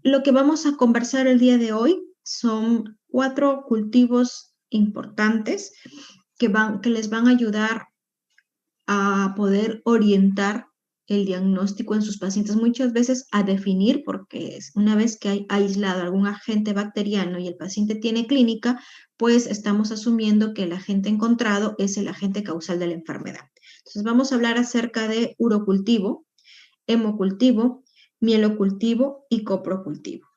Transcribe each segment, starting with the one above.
Lo que vamos a conversar el día de hoy son 4 cultivos importantes que les van a ayudar a poder orientar el diagnóstico en sus pacientes, muchas veces a definir, porque una vez que hay aislado algún agente bacteriano y el paciente tiene clínica, pues estamos asumiendo que el agente encontrado es el agente causal de la enfermedad. Entonces vamos a hablar acerca de urocultivo, hemocultivo, mielocultivo y coprocultivo.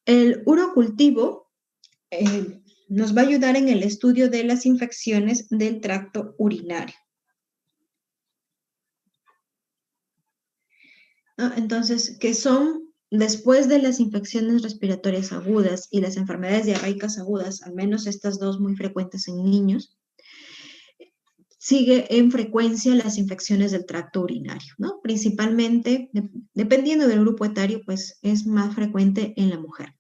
El urocultivo nos va a ayudar en el estudio de las infecciones del tracto urinario. Entonces, que son después de las infecciones respiratorias agudas y las enfermedades diarreicas agudas, al menos estas dos muy frecuentes en niños, sigue en frecuencia las infecciones del tracto urinario, ¿no? Principalmente, dependiendo del grupo etario, pues es más frecuente en la mujer.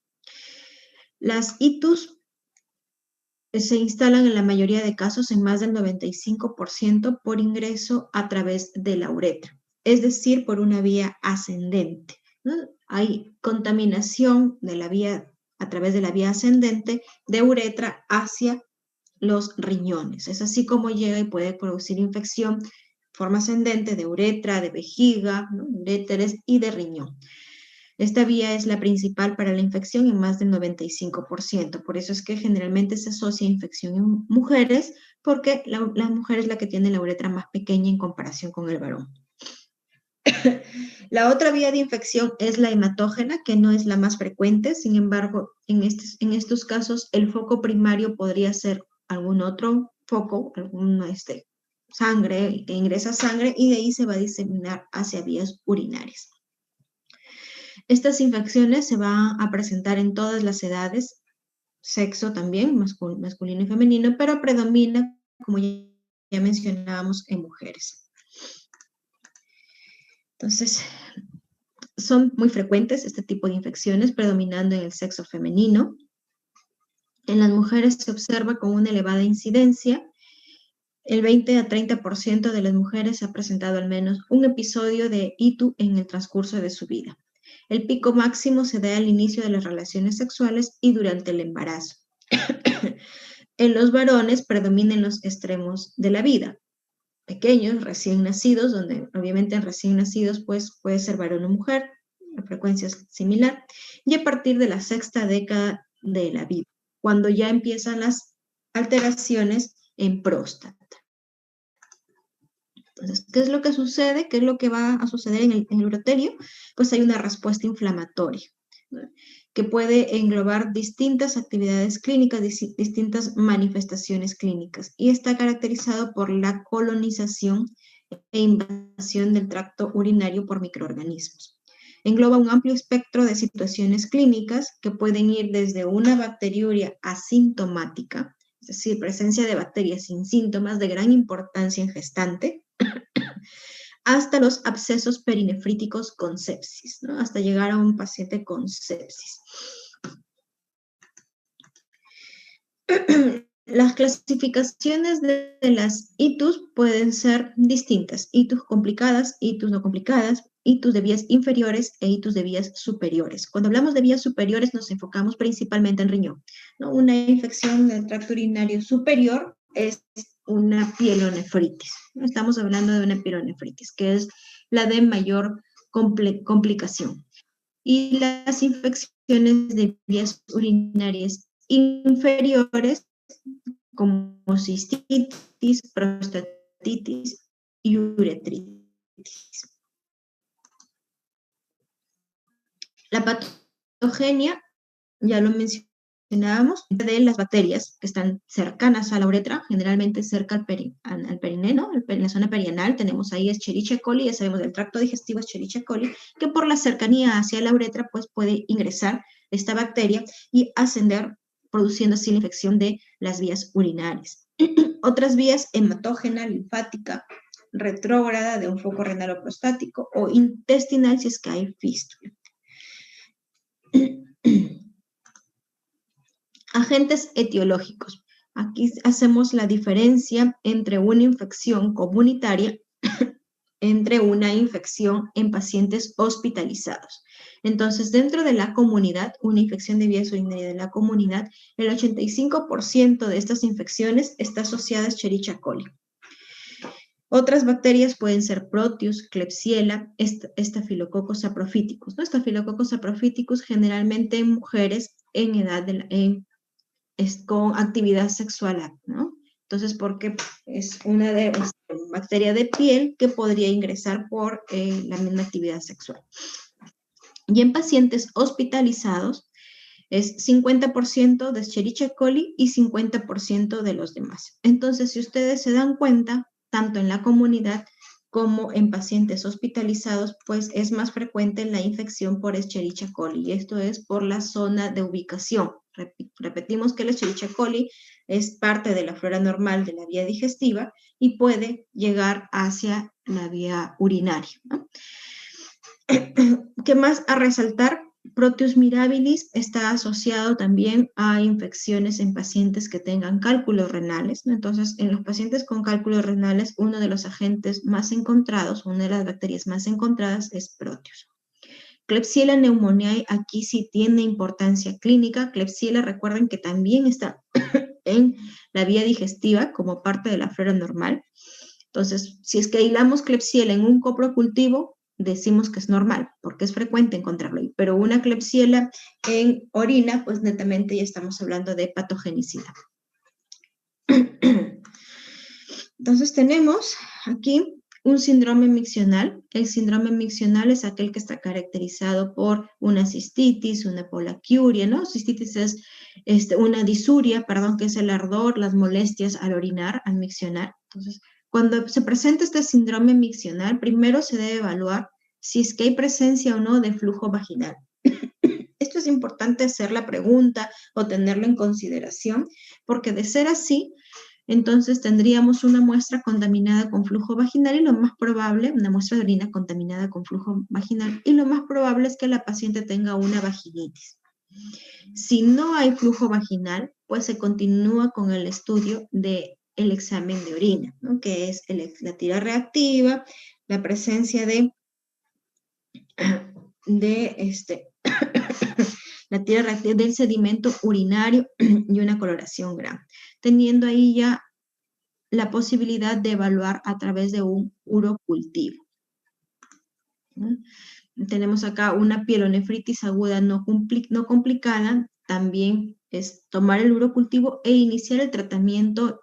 Las ITUS se instalan en la mayoría de casos en más del 95% por ingreso a través de la uretra, es decir, por una vía ascendente, ¿no? Hay contaminación de la vía, a través de la vía ascendente de uretra hacia los riñones. Es así como llega y puede producir infección, forma ascendente de uretra, de vejiga, ¿no? Uréteres y de riñón. Esta vía es la principal para la infección en más del 95%. Por eso es que generalmente se asocia a infección en mujeres, porque la mujer es la que tiene la uretra más pequeña en comparación con el varón. La otra vía de infección es la hematógena, que no es la más frecuente. Sin embargo, en estos casos, el foco primario podría ser algún otro foco, algún sangre, que ingresa sangre y de ahí se va a diseminar hacia vías urinarias. Estas infecciones se van a presentar en todas las edades, sexo también, masculino y femenino, pero predomina, como ya mencionábamos, en mujeres. Entonces, son muy frecuentes este tipo de infecciones, predominando en el sexo femenino. En las mujeres se observa con una elevada incidencia. El 20 a 30% de las mujeres ha presentado al menos un episodio de ITU en el transcurso de su vida. El pico máximo se da al inicio de las relaciones sexuales y durante el embarazo. En los varones predominan los extremos de la vida. Pequeños, recién nacidos, donde obviamente en recién nacidos pues puede ser varón o mujer, la frecuencia es similar, y a partir de la 6ª década de la vida, cuando ya empiezan las alteraciones en próstata. Entonces, ¿qué es lo que sucede? ¿Qué es lo que va a suceder en el uroterio? Pues hay una respuesta inflamatoria, ¿no?, que puede englobar distintas actividades clínicas, distintas manifestaciones clínicas, y está caracterizado por la colonización e invasión del tracto urinario por microorganismos. Engloba un amplio espectro de situaciones clínicas que pueden ir desde una bacteriuria asintomática, es decir, presencia de bacterias sin síntomas de gran importancia en gestante, hasta los abscesos perinefríticos con sepsis, ¿no?, hasta llegar a un paciente con sepsis. Las clasificaciones de las ITUS pueden ser distintas: ITUS complicadas, ITUS no complicadas, ITUS de vías inferiores e ITUS de vías superiores. Cuando hablamos de vías superiores nos enfocamos principalmente en riñón, ¿no? Una infección del tracto urinario superior es una pielonefritis. No estamos hablando de una pielonefritis, que es la de mayor complicación. Y las infecciones de vías urinarias inferiores, como cistitis, prostatitis y uretritis. La patogenia, ya lo mencionábamos, de las bacterias que están cercanas a la uretra, generalmente cerca al perineo, en la zona perianal tenemos ahí Escherichia coli, ya sabemos del tracto digestivo Escherichia coli, que por la cercanía hacia la uretra pues puede ingresar esta bacteria y ascender, produciendo así la infección de las vías urinarias. Otras vías: hematógena, linfática, retrógrada de un foco renal o prostático, o intestinal si es que hay fístula. Agentes etiológicos. Aquí hacemos la diferencia entre una infección comunitaria entre una infección en pacientes hospitalizados. Entonces, dentro de la comunidad, una infección de vías urinarias de la comunidad, el 85% de estas infecciones está asociada a Escherichia coli. Otras bacterias pueden ser Proteus, Klebsiella, Staphylococcus saprophyticus, ¿no? Staphylococcus saprophyticus generalmente en mujeres en edad con actividad sexual, ¿no? Entonces, porque es una bacteria de piel que podría ingresar por la misma actividad sexual. Y en pacientes hospitalizados es 50% de Escherichia coli y 50% de los demás. Entonces, si ustedes se dan cuenta, tanto en la comunidad como en pacientes hospitalizados, pues es más frecuente la infección por Escherichia coli, y esto es por la zona de ubicación. Repetimos que la Escherichia coli es parte de la flora normal de la vía digestiva y puede llegar hacia la vía urinaria, ¿no? ¿Qué más a resaltar? Proteus mirabilis está asociado también a infecciones en pacientes que tengan cálculos renales, ¿no? Entonces, en los pacientes con cálculos renales, uno de los agentes más encontrados, una de las bacterias más encontradas es Proteus. Klebsiella pneumoniae aquí sí tiene importancia clínica. Klebsiella, recuerden que también está en la vía digestiva como parte de la flora normal. Entonces, si es que aislamos Klebsiella en un coprocultivo, decimos que es normal, porque es frecuente encontrarlo ahí. Pero una Klebsiella en orina, pues netamente ya estamos hablando de patogenicidad. Entonces tenemos aquí un síndrome miccional. El síndrome miccional es aquel que está caracterizado por una cistitis, una polaquiuria, ¿no? Cistitis es una disuria, perdón, que es el ardor, las molestias al orinar, al miccionar. Entonces, cuando se presenta este síndrome miccional, primero se debe evaluar si es que hay presencia o no de flujo vaginal. Esto es importante hacer la pregunta o tenerlo en consideración, porque de ser así, entonces tendríamos una muestra contaminada con flujo vaginal y lo más probable, una muestra de orina contaminada con flujo vaginal, y lo más probable es que la paciente tenga una vaginitis. Si no hay flujo vaginal, pues se continúa con el estudio del examen de orina, ¿no? Que es la tira reactiva, la presencia de la tira reactiva del sedimento urinario y una coloración grave, teniendo ahí ya la posibilidad de evaluar a través de un urocultivo. ¿No? Tenemos acá una pielonefritis aguda no complicada, también es tomar el urocultivo e iniciar el tratamiento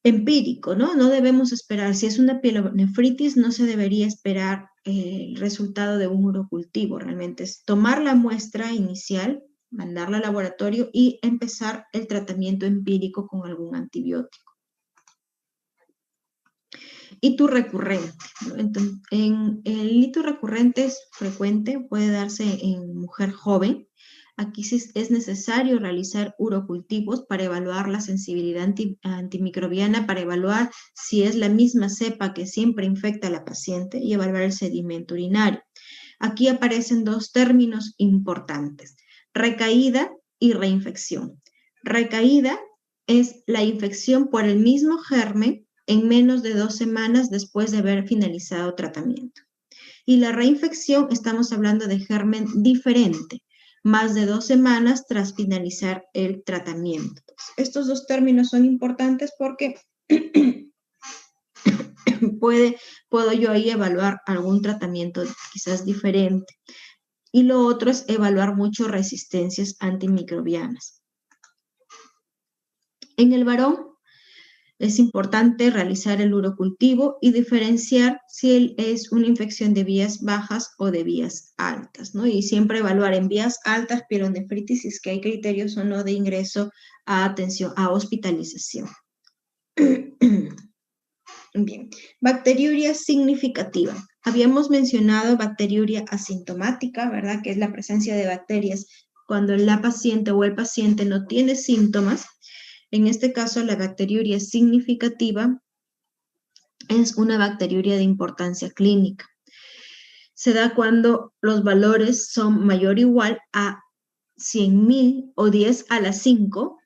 empírico, ¿no? No debemos esperar, si es una pielonefritis, no se debería esperar el resultado de un urocultivo, realmente es tomar la muestra inicial, mandarla al laboratorio y empezar el tratamiento empírico con algún antibiótico. Hito recurrente, ¿no? Entonces, el hito recurrente es frecuente, puede darse en mujer joven. Aquí sí es necesario realizar urocultivos para evaluar la sensibilidad antimicrobiana, para evaluar si es la misma cepa que siempre infecta a la paciente y evaluar el sedimento urinario. Aquí aparecen dos términos importantes: recaída y reinfección. Recaída es la infección por el mismo germen en menos de 2 semanas después de haber finalizado tratamiento. Y la reinfección, estamos hablando de germen diferente, más de 2 semanas tras finalizar el tratamiento. Estos dos términos son importantes porque puedo yo ahí evaluar algún tratamiento quizás diferente. Y lo otro es evaluar mucho resistencias antimicrobianas. En el varón es importante realizar el urocultivo y diferenciar si es una infección de vías bajas o de vías altas, ¿no? Y siempre evaluar en vías altas pielonefritis si es que hay criterios o no de ingreso a atención, a hospitalización. Bien, bacteriuria significativa. Habíamos mencionado bacteriuria asintomática, ¿verdad? Que es la presencia de bacterias cuando la paciente o el paciente no tiene síntomas. En este caso, la bacteriuria significativa es una bacteriuria de importancia clínica. Se da cuando los valores son mayor o igual a 100.000 o 10 a la 5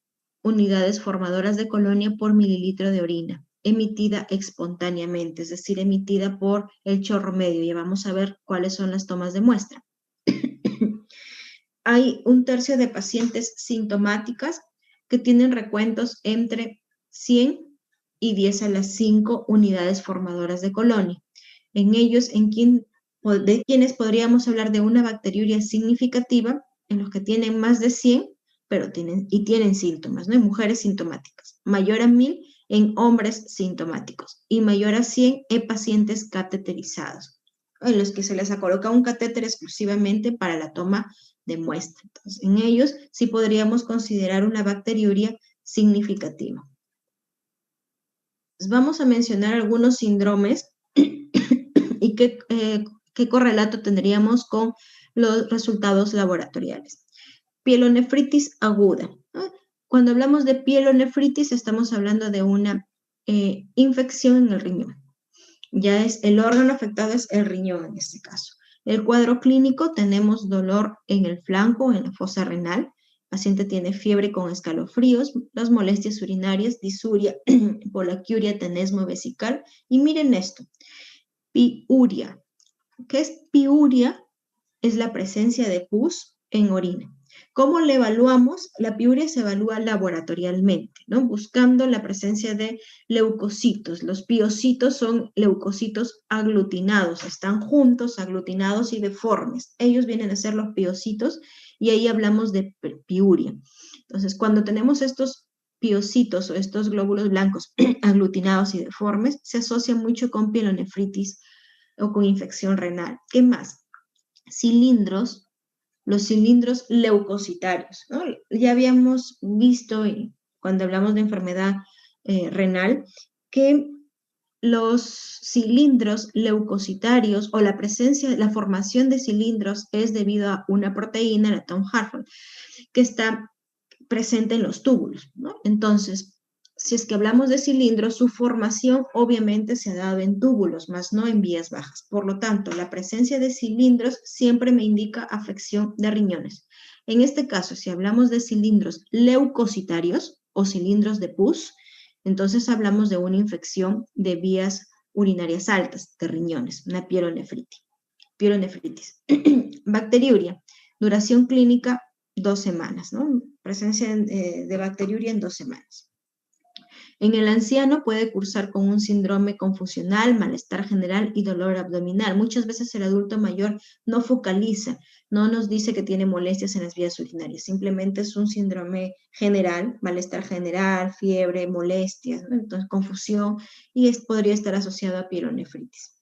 unidades formadoras de colonia por mililitro de orina. emitida espontáneamente, es decir, emitida por el chorro medio. Ya vamos a ver cuáles son las tomas de muestra. Hay un tercio de pacientes sintomáticas que tienen recuentos entre 100 y 10 a las 5 unidades formadoras de colonia. En ellos, de quienes podríamos hablar de una bacteriuria significativa, en los que tienen más de 100, pero tienen síntomas, ¿no? En mujeres sintomáticas. Mayor a 1000 en hombres sintomáticos y mayor a 100 en pacientes cateterizados, en los que se les ha colocado un catéter exclusivamente para la toma de muestra. Entonces, en ellos sí podríamos considerar una bacteriuria significativa. Entonces, vamos a mencionar algunos síndromes y qué correlato tendríamos con los resultados laboratoriales. Pielonefritis aguda, ¿no? Cuando hablamos de pielonefritis estamos hablando de una infección en el riñón. Ya es el órgano afectado, es el riñón en este caso. El cuadro clínico, tenemos dolor en el flanco, en la fosa renal. El paciente tiene fiebre con escalofríos, las molestias urinarias, disuria, polaquiuria, tenesmo vesical. Y miren esto, piuria. ¿Qué es piuria? Es la presencia de pus en orina. ¿Cómo le evaluamos? La piuria se evalúa laboratorialmente, ¿no? Buscando la presencia de leucocitos. Los piocitos son leucocitos aglutinados, están juntos, aglutinados y deformes. Ellos vienen a ser los piocitos y ahí hablamos de piuria. Entonces, cuando tenemos estos piocitos o estos glóbulos blancos aglutinados y deformes, se asocia mucho con pielonefritis o con infección renal. ¿Qué más? Cilindros, los cilindros leucocitarios, ¿no? Ya habíamos visto cuando hablamos de enfermedad renal que los cilindros leucocitarios o la presencia, la formación de cilindros es debido a una proteína, la Tom Harford, que está presente en los túbulos, ¿no? Entonces, si es que hablamos de cilindros, su formación obviamente se ha dado en túbulos, más no en vías bajas. Por lo tanto, la presencia de cilindros siempre me indica afección de riñones. En este caso, si hablamos de cilindros leucocitarios o cilindros de pus, entonces hablamos de una infección de vías urinarias altas, de riñones, una pielonefritis. Bacteriuria, duración clínica 2 semanas, ¿no? Presencia de bacteriuria en 2 semanas. En el anciano puede cursar con un síndrome confusional, malestar general y dolor abdominal. Muchas veces el adulto mayor no focaliza, no nos dice que tiene molestias en las vías urinarias, simplemente es un síndrome general, malestar general, fiebre, molestias, ¿no? Entonces confusión, y podría estar asociado a pielonefritis.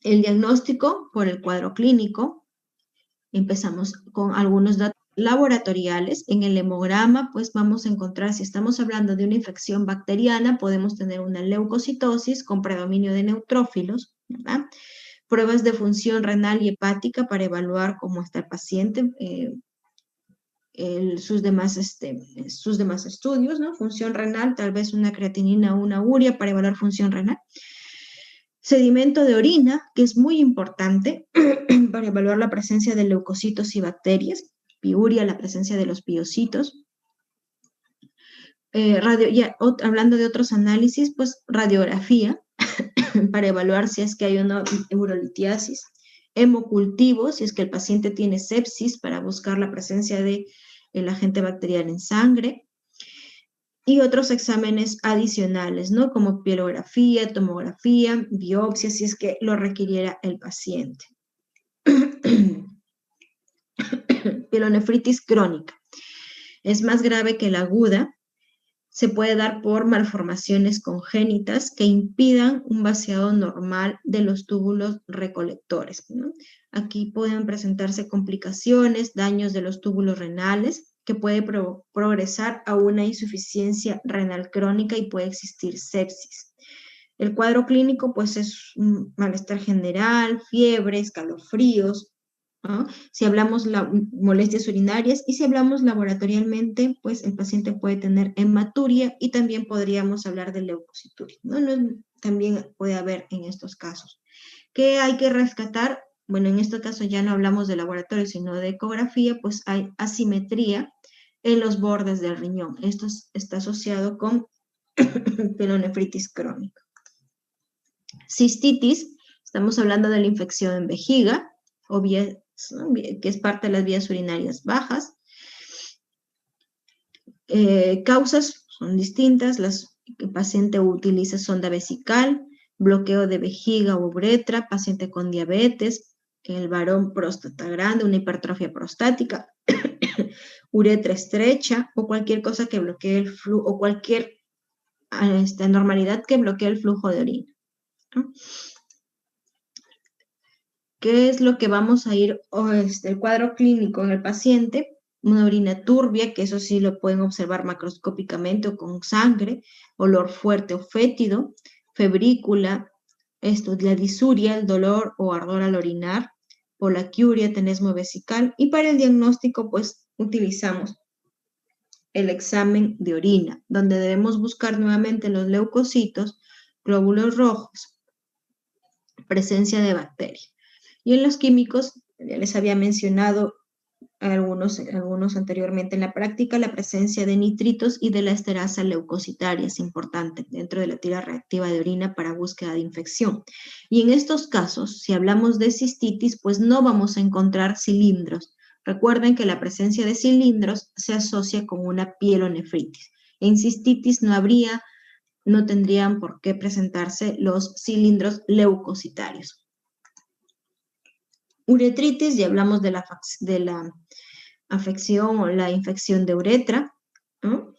El diagnóstico por el cuadro clínico. Empezamos con algunos datos laboratoriales. En el hemograma, pues vamos a encontrar, si estamos hablando de una infección bacteriana, podemos tener una leucocitosis con predominio de neutrófilos, ¿verdad? Pruebas de función renal y hepática para evaluar cómo está el paciente, sus demás estudios, ¿no? Función renal, tal vez una creatinina o una urea para evaluar función renal. Sedimento de orina, que es muy importante para evaluar la presencia de leucocitos y bacterias. Piuria, la presencia de los piocitos. Hablando de otros análisis, pues radiografía, para evaluar si es que hay una urolitiasis. Hemocultivo, si es que el paciente tiene sepsis, para buscar la presencia del agente bacterial en sangre. Y otros exámenes adicionales, ¿no? Como pielografía, tomografía, biopsia, si es que lo requiriera el paciente. Pielonefritis crónica. Es más grave que la aguda. Se puede dar por malformaciones congénitas que impidan un vaciado normal de los túbulos recolectores, ¿no? Aquí pueden presentarse complicaciones, daños de los túbulos renales, que puede progresar a una insuficiencia renal crónica y puede existir sepsis. El cuadro clínico, pues, es un malestar general, fiebre, escalofríos, ¿no? Si hablamos molestias urinarias y si hablamos laboratorialmente, pues el paciente puede tener hematuria y también podríamos hablar de leucocituria, ¿no? También puede haber en estos casos. ¿Qué hay que rescatar? Bueno, en este caso ya no hablamos de laboratorio, sino de ecografía, pues hay asimetría en los bordes del riñón. Esto está asociado con pielonefritis crónica. Cistitis, estamos hablando de la infección en vejiga, o vías, ¿no? Que es parte de las vías urinarias bajas. Causas son distintas, el paciente utiliza sonda vesical, bloqueo de vejiga o uretra, paciente con diabetes, el varón próstata grande, una hipertrofia prostática, uretra estrecha o cualquier cosa que bloquee el flujo, o cualquier anormalidad que bloquee el flujo de orina, ¿no? ¿Qué es lo que vamos a ir, el cuadro clínico en el paciente? Una orina turbia, que eso sí lo pueden observar macroscópicamente o con sangre, olor fuerte o fétido, febrícula, la disuria, el dolor o ardor al orinar, polaquiuria, tenesmo vesical, y para el diagnóstico, pues, utilizamos el examen de orina, donde debemos buscar nuevamente los leucocitos, glóbulos rojos, presencia de bacterias. Y en los químicos, ya les había mencionado algunos anteriormente en la práctica, la presencia de nitritos y de la esterasa leucocitaria es importante dentro de la tira reactiva de orina para búsqueda de infección. Y en estos casos, si hablamos de cistitis, pues no vamos a encontrar cilindros. Recuerden que la presencia de cilindros se asocia con una pielonefritis. En cistitis no tendrían por qué presentarse los cilindros leucocitarios. Uretritis, ya hablamos de la afección o la infección de uretra, ¿no?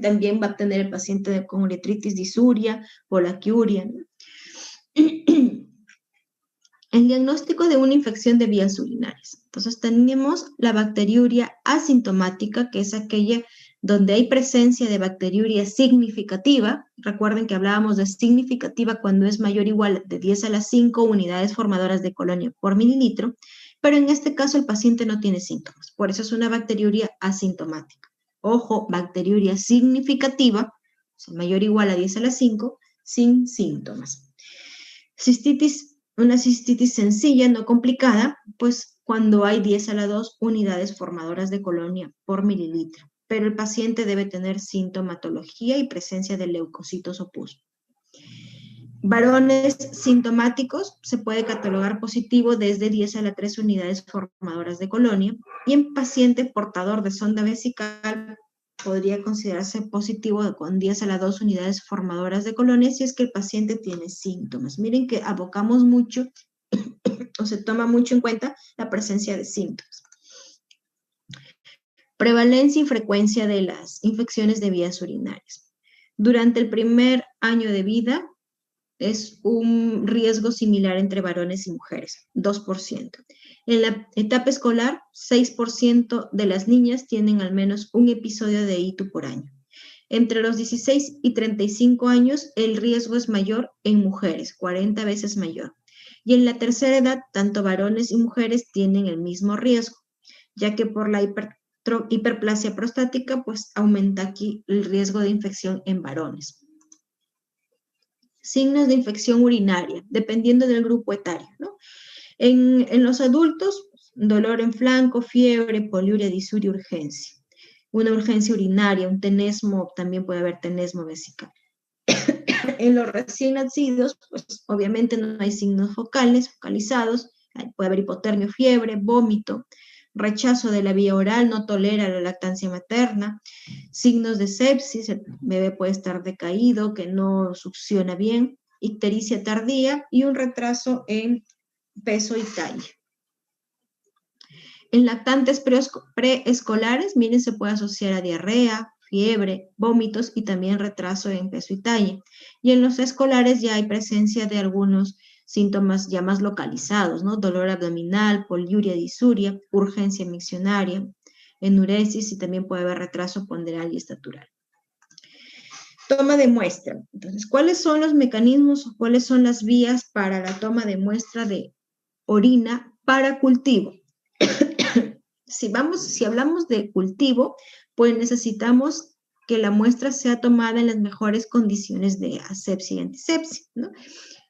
También va a tener el paciente con uretritis disuria, polaquiuria, ¿no? El diagnóstico de una infección de vías urinarias. Entonces tenemos la bacteriuria asintomática, que es aquella donde hay presencia de bacteriuria significativa. Recuerden que hablábamos de significativa cuando es mayor o igual de 10 a la 5 unidades formadoras de colonia por mililitro, pero en este caso el paciente no tiene síntomas, por eso es una bacteriuria asintomática. Ojo, bacteriuria significativa, o sea, mayor o igual a 10 a la 5, sin síntomas. Una cistitis sencilla, no complicada, pues cuando hay 10 a la 2 unidades formadoras de colonia por mililitro, pero el paciente debe tener sintomatología y presencia de leucocitos o pus. Varones sintomáticos se puede catalogar positivo desde 10 a la 3 unidades formadoras de colonia, y en paciente portador de sonda vesical podría considerarse positivo con 10 a la 2 unidades formadoras de colonia si es que el paciente tiene síntomas. Miren que abocamos mucho o se toma mucho en cuenta la presencia de síntomas. Prevalencia y frecuencia de las infecciones de vías urinarias. Durante el primer año de vida es un riesgo similar entre varones y mujeres, 2%. En la etapa escolar, 6% de las niñas tienen al menos un episodio de ITU por año. Entre los 16 y 35 años, el riesgo es mayor en mujeres, 40 veces mayor. Y en la tercera edad, tanto varones y mujeres tienen el mismo riesgo, ya que por la hiperplasia prostática, pues aumenta aquí el riesgo de infección en varones. Signos de infección urinaria, dependiendo del grupo etario, ¿no? En los adultos, dolor en flanco, fiebre, poliuria, disuria, urgencia. Una urgencia urinaria, un tenesmo, también puede haber tenesmo vesical. En los recién nacidos, pues obviamente no hay signos focalizados, puede haber hipotermia, fiebre, vómito, rechazo de la vía oral, no tolera la lactancia materna, signos de sepsis, el bebé puede estar decaído, que no succiona bien, ictericia tardía y un retraso en peso y talla. En lactantes preescolares, miren, se puede asociar a diarrea, fiebre, vómitos y también retraso en peso y talla. Y en los escolares ya hay presencia de algunos síntomas ya más localizados, ¿no? Dolor abdominal, poliuria, disuria, urgencia miccionaria, enuresis y también puede haber retraso ponderal y estatural. Toma de muestra. Entonces, ¿cuáles son los mecanismos o cuáles son las vías para la toma de muestra de orina para cultivo? Si hablamos de cultivo, pues necesitamos que la muestra sea tomada en las mejores condiciones de asepsia y antisepsia, ¿no?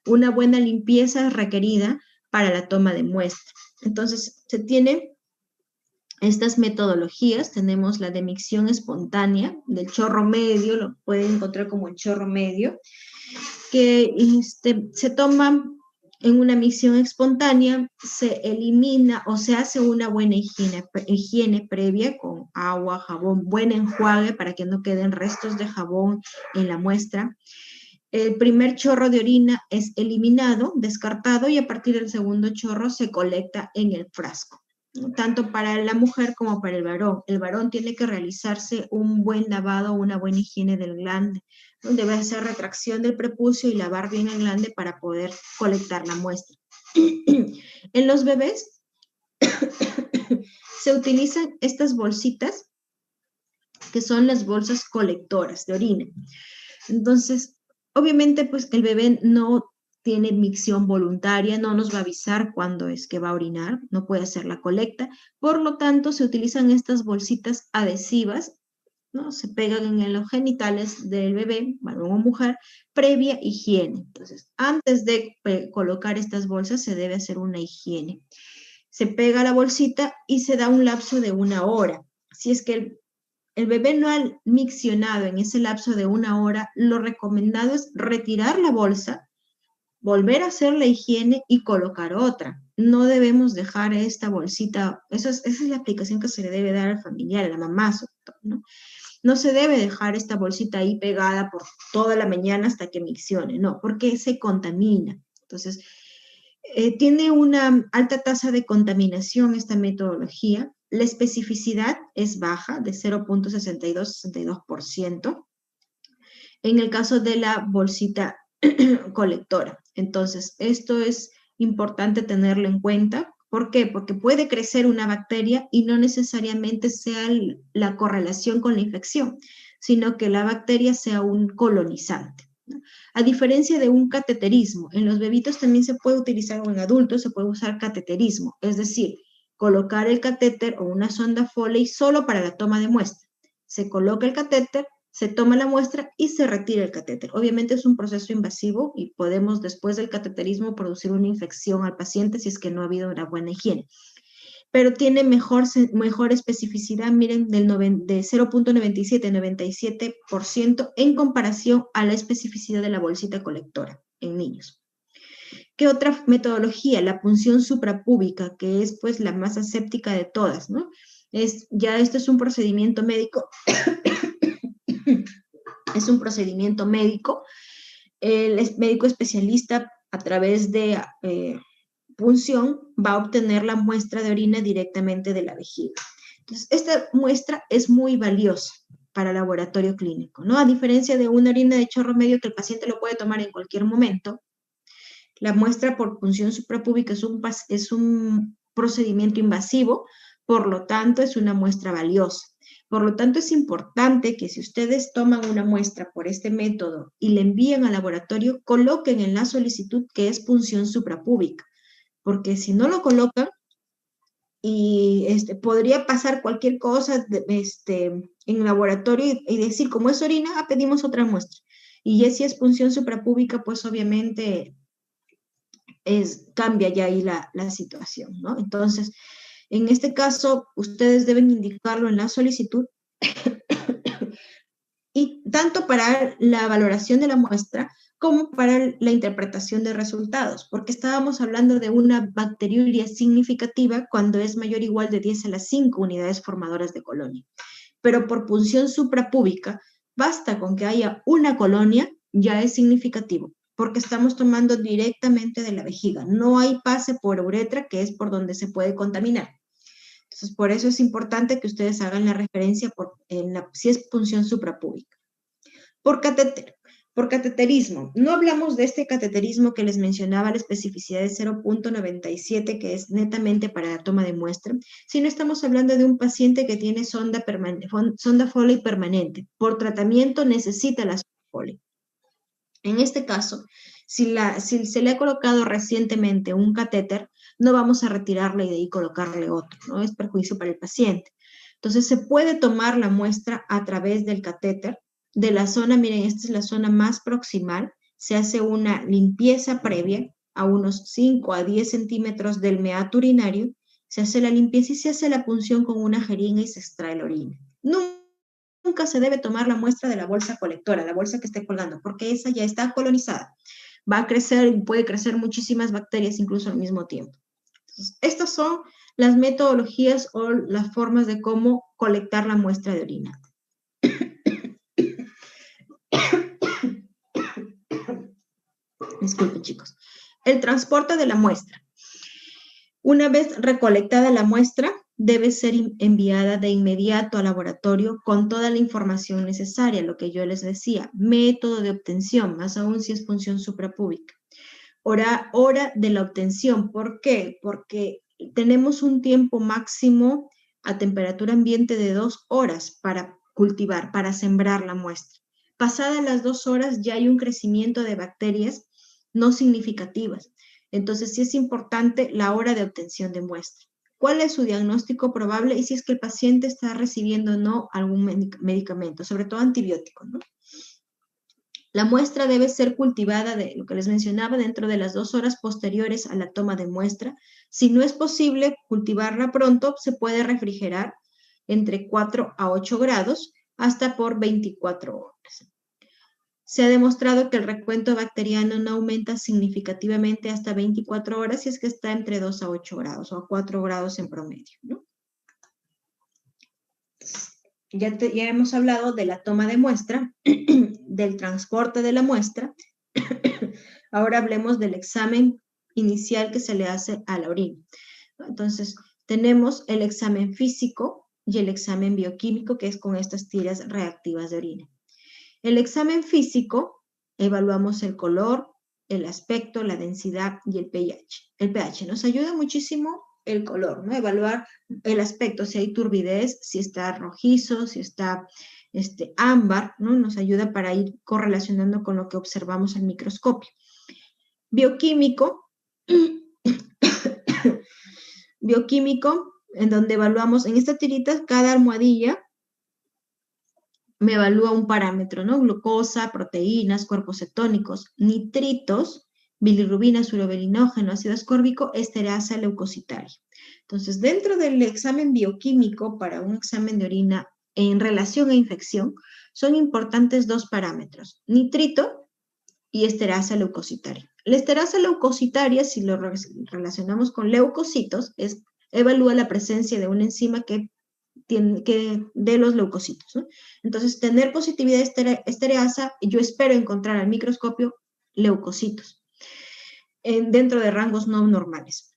Una buena limpieza es requerida para la toma de muestra. Entonces, se tiene estas metodologías, tenemos la de micción espontánea, del chorro medio, lo pueden encontrar como el chorro medio, que se toma en una micción espontánea, se elimina o se hace una buena higiene previa con agua, jabón, buen enjuague para que no queden restos de jabón en la muestra. El primer chorro de orina es eliminado, descartado, y a partir del segundo chorro se colecta en el frasco, ¿no? Tanto para la mujer como para el varón. El varón tiene que realizarse un buen lavado, una buena higiene del glande, ¿no? Debe hacer retracción del prepucio y lavar bien el glande para poder colectar la muestra. En los bebés se utilizan estas bolsitas que son las bolsas colectoras de orina. Entonces, obviamente, pues el bebé no tiene micción voluntaria, no nos va a avisar cuándo es que va a orinar, no puede hacer la colecta. Por lo tanto, se utilizan estas bolsitas adhesivas, ¿no? Se pegan en los genitales del bebé, varón o mujer, previa higiene. Entonces, antes de colocar estas bolsas, se debe hacer una higiene. Se pega la bolsita y se da un lapso de 1 hora. Si es que el bebé no ha miccionado en ese lapso de 1 hora, lo recomendado es retirar la bolsa, volver a hacer la higiene y colocar otra. No debemos dejar esta bolsita, esa es la aplicación que se le debe dar al familiar, a la mamá, sobre todo, ¿no? No se debe dejar esta bolsita ahí pegada por toda la mañana hasta que miccione, no, porque se contamina. Entonces, tiene una alta tasa de contaminación esta metodología. La especificidad es baja, de 0.62% en el caso de la bolsita colectora. Entonces, esto es importante tenerlo en cuenta. ¿Por qué? Porque puede crecer una bacteria y no necesariamente sea la correlación con la infección, sino que la bacteria sea un colonizante. A diferencia de un cateterismo, en los bebitos también se puede utilizar, o en adultos se puede usar cateterismo, es decir, colocar el catéter o una sonda Foley solo para la toma de muestra. Se coloca el catéter, se toma la muestra y se retira el catéter. Obviamente es un proceso invasivo y podemos después del cateterismo producir una infección al paciente si es que no ha habido una buena higiene. Pero tiene mejor especificidad, miren, de 0.97% en comparación a la especificidad de la bolsita colectora en niños. ¿Qué otra metodología? La punción suprapúbica, que es pues la más aséptica de todas, ¿no? Esto es un procedimiento médico, es un procedimiento médico. El médico especialista a través de punción va a obtener la muestra de orina directamente de la vejiga. Entonces, esta muestra es muy valiosa para el laboratorio clínico, ¿no? A diferencia de una orina de chorro medio que el paciente lo puede tomar en cualquier momento, la muestra por punción suprapúbica es un procedimiento invasivo, por lo tanto es una muestra valiosa. Por lo tanto, es importante que si ustedes toman una muestra por este método y le envían al laboratorio, coloquen en la solicitud que es punción suprapúbica, porque si no lo colocan, y podría pasar cualquier cosa en el laboratorio y decir, como es orina, pedimos otra muestra. Y ya si es punción suprapúbica, pues obviamente cambia ya ahí la situación, ¿no? Entonces, en este caso, ustedes deben indicarlo en la solicitud y tanto para la valoración de la muestra como para la interpretación de resultados, porque estábamos hablando de una bacteriuria significativa cuando es mayor o igual de 10 a la 5 unidades formadoras de colonia. Pero por punción suprapúbica, basta con que haya una colonia, ya es significativo, porque estamos tomando directamente de la vejiga. No hay pase por uretra, que es por donde se puede contaminar. Entonces, por eso es importante que ustedes hagan la referencia si es punción suprapúbica. Por catéter. Por cateterismo, no hablamos de este cateterismo que les mencionaba, la especificidad de 0.97, que es netamente para la toma de muestra, sino estamos hablando de un paciente que tiene sonda Foley permanente. Por tratamiento necesita la sonda Foley. En este caso, si se le ha colocado recientemente un catéter, no vamos a retirarle y de ahí colocarle otro, ¿no? Es perjuicio para el paciente. Entonces, se puede tomar la muestra a través del catéter, de la zona, miren, esta es la zona más proximal, se hace una limpieza previa a unos 5 a 10 centímetros del meato urinario, Se hace la limpieza y se hace la punción con una jeringa y se extrae la orina. Nunca se debe tomar la muestra de la bolsa colectora, la bolsa que esté colgando, porque esa ya está colonizada. Va a crecer y puede crecer muchísimas bacterias incluso al mismo tiempo. Entonces, estas son las metodologías o las formas de cómo colectar la muestra de orina. Disculpen, chicos. El transporte de la muestra. Una vez recolectada la muestra, debe ser enviada de inmediato al laboratorio con toda la información necesaria, lo que yo les decía, método de obtención, más aún si es función suprapúbica. Hora de la obtención, ¿por qué? Porque tenemos un tiempo máximo a temperatura ambiente de 2 horas para cultivar, para sembrar la muestra. Pasadas las 2 horas ya hay un crecimiento de bacterias no significativas. Entonces sí es importante la hora de obtención de muestra. ¿Cuál es su diagnóstico probable y si es que el paciente está recibiendo o no algún medicamento, sobre todo antibiótico, ¿no? La muestra debe ser cultivada, de lo que les mencionaba, dentro de las 2 horas posteriores a la toma de muestra. Si no es posible cultivarla pronto, se puede refrigerar entre 4 a 8 grados hasta por 24 horas. Se ha demostrado que el recuento bacteriano no aumenta significativamente hasta 24 horas si es que está entre 2 a 8 grados o a 4 grados en promedio, ¿no? Ya hemos hablado de la toma de muestra, del transporte de la muestra. Ahora hablemos del examen inicial que se le hace a la orina. Entonces, tenemos el examen físico y el examen bioquímico, que es con estas tiras reactivas de orina. El examen físico, evaluamos el color, el aspecto, la densidad y el pH. El pH nos ayuda muchísimo el color, ¿no? Evaluar el aspecto, si hay turbidez, si está rojizo, si está ámbar, ¿no? Nos ayuda para ir correlacionando con lo que observamos al microscopio. Bioquímico, bioquímico, en donde evaluamos en esta tirita cada almohadilla me evalúa un parámetro, ¿no? Glucosa, proteínas, cuerpos cetónicos, nitritos, bilirrubina, surobelinógeno, ácido ascórbico, esterasa leucocitaria. Entonces, dentro del examen bioquímico para un examen de orina en relación a infección, son importantes 2 parámetros, nitrito y esterasa leucocitaria. La esterasa leucocitaria, si lo relacionamos con leucocitos, evalúa la presencia de una enzima de los leucocitos, ¿no? Entonces, tener positividad estereasa, yo espero encontrar al microscopio leucocitos dentro de rangos no normales.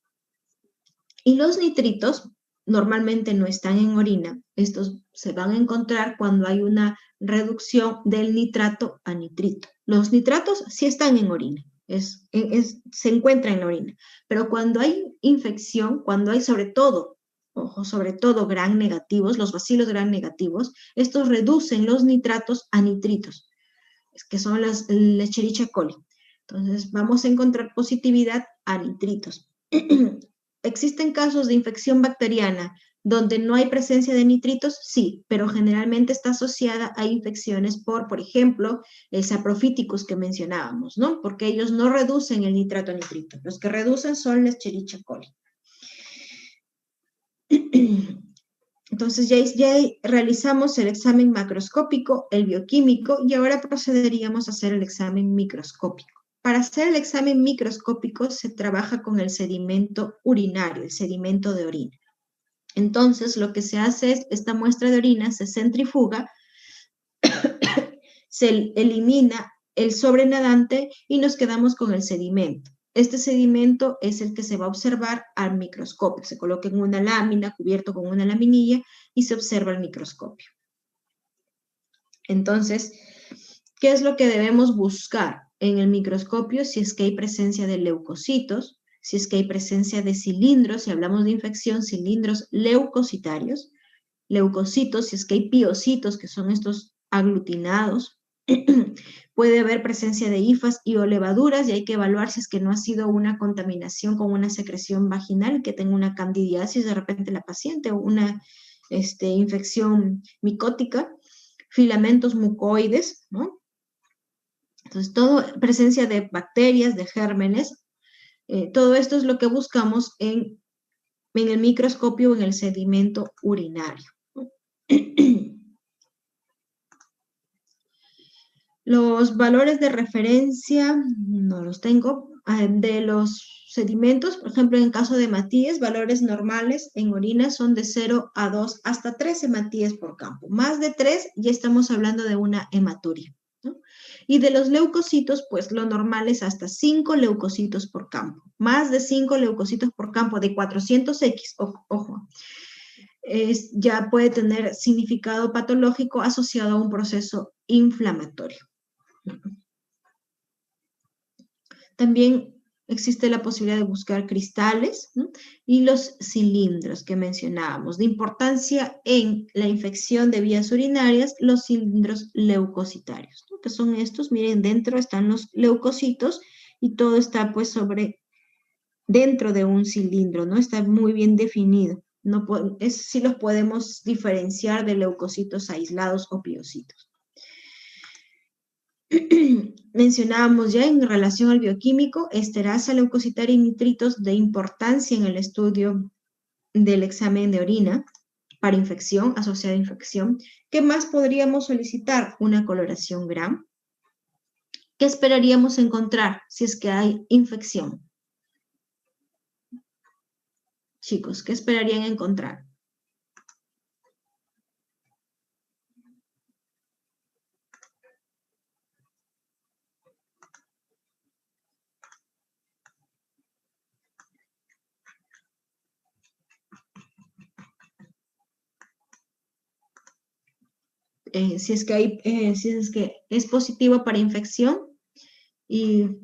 Y los nitritos normalmente no están en orina. Estos se van a encontrar cuando hay una reducción del nitrato a nitrito. Los nitratos sí están en orina, se encuentran en la orina, pero cuando hay infección, cuando hay sobre todo gram negativos, los bacilos gram negativos, estos reducen los nitratos a nitritos, que son las Escherichia coli. Entonces, vamos a encontrar positividad a nitritos. ¿Existen casos de infección bacteriana donde no hay presencia de nitritos? Sí, pero generalmente está asociada a infecciones por ejemplo, el Saprophyticus que mencionábamos, ¿no? Porque ellos no reducen el nitrato a nitrito. Los que reducen son las Escherichia coli. Entonces ya realizamos el examen macroscópico, el bioquímico, y ahora procederíamos a hacer el examen microscópico. Para hacer el examen microscópico se trabaja con el sedimento urinario, el sedimento de orina. Entonces lo que se hace es, esta muestra de orina se centrifuga, se elimina el sobrenadante y nos quedamos con el sedimento. Este sedimento es el que se va a observar al microscopio. Se coloca en una lámina, cubierto con una laminilla, y se observa al microscopio. Entonces, ¿qué es lo que debemos buscar en el microscopio? Si es que hay presencia de leucocitos, si es que hay presencia de cilindros, si hablamos de infección, cilindros leucocitarios, leucocitos, si es que hay piocitos, que son estos aglutinados. Puede haber presencia de hifas y o levaduras y hay que evaluar si es que no ha sido una contaminación con una secreción vaginal que tenga una candidiasis de repente la paciente o una infección micótica, filamentos mucoides, ¿no? Entonces, presencia de bacterias, de gérmenes, todo esto es lo que buscamos en en el microscopio o en el sedimento urinario. Los valores de referencia, no los tengo, de los sedimentos, por ejemplo, en el caso de Matías, valores normales en orina son de 0 a 2 hasta 3 hematíes por campo. Más de 3 ya estamos hablando de una hematuria, ¿no? Y de los leucocitos, pues lo normal es hasta 5 leucocitos por campo. Más de 5 leucocitos por campo de 400X, ojo, ya puede tener significado patológico asociado a un proceso inflamatorio. También existe la posibilidad de buscar cristales, ¿no? Y los cilindros que mencionábamos. De importancia en la infección de vías urinarias, los cilindros leucocitarios, ¿no? Que son estos, miren, dentro están los leucocitos y todo está pues dentro de un cilindro, ¿no? Está muy bien definido. No, sí los podemos diferenciar de leucocitos aislados o piocitos. Mencionábamos ya en relación al bioquímico, esterasa leucocitaria y nitritos de importancia en el estudio del examen de orina para infección, asociada a infección. ¿Qué más podríamos solicitar? Una coloración Gram. ¿Qué esperaríamos encontrar si es que hay infección? Chicos, ¿qué esperarían encontrar? Si es que es positivo para infección y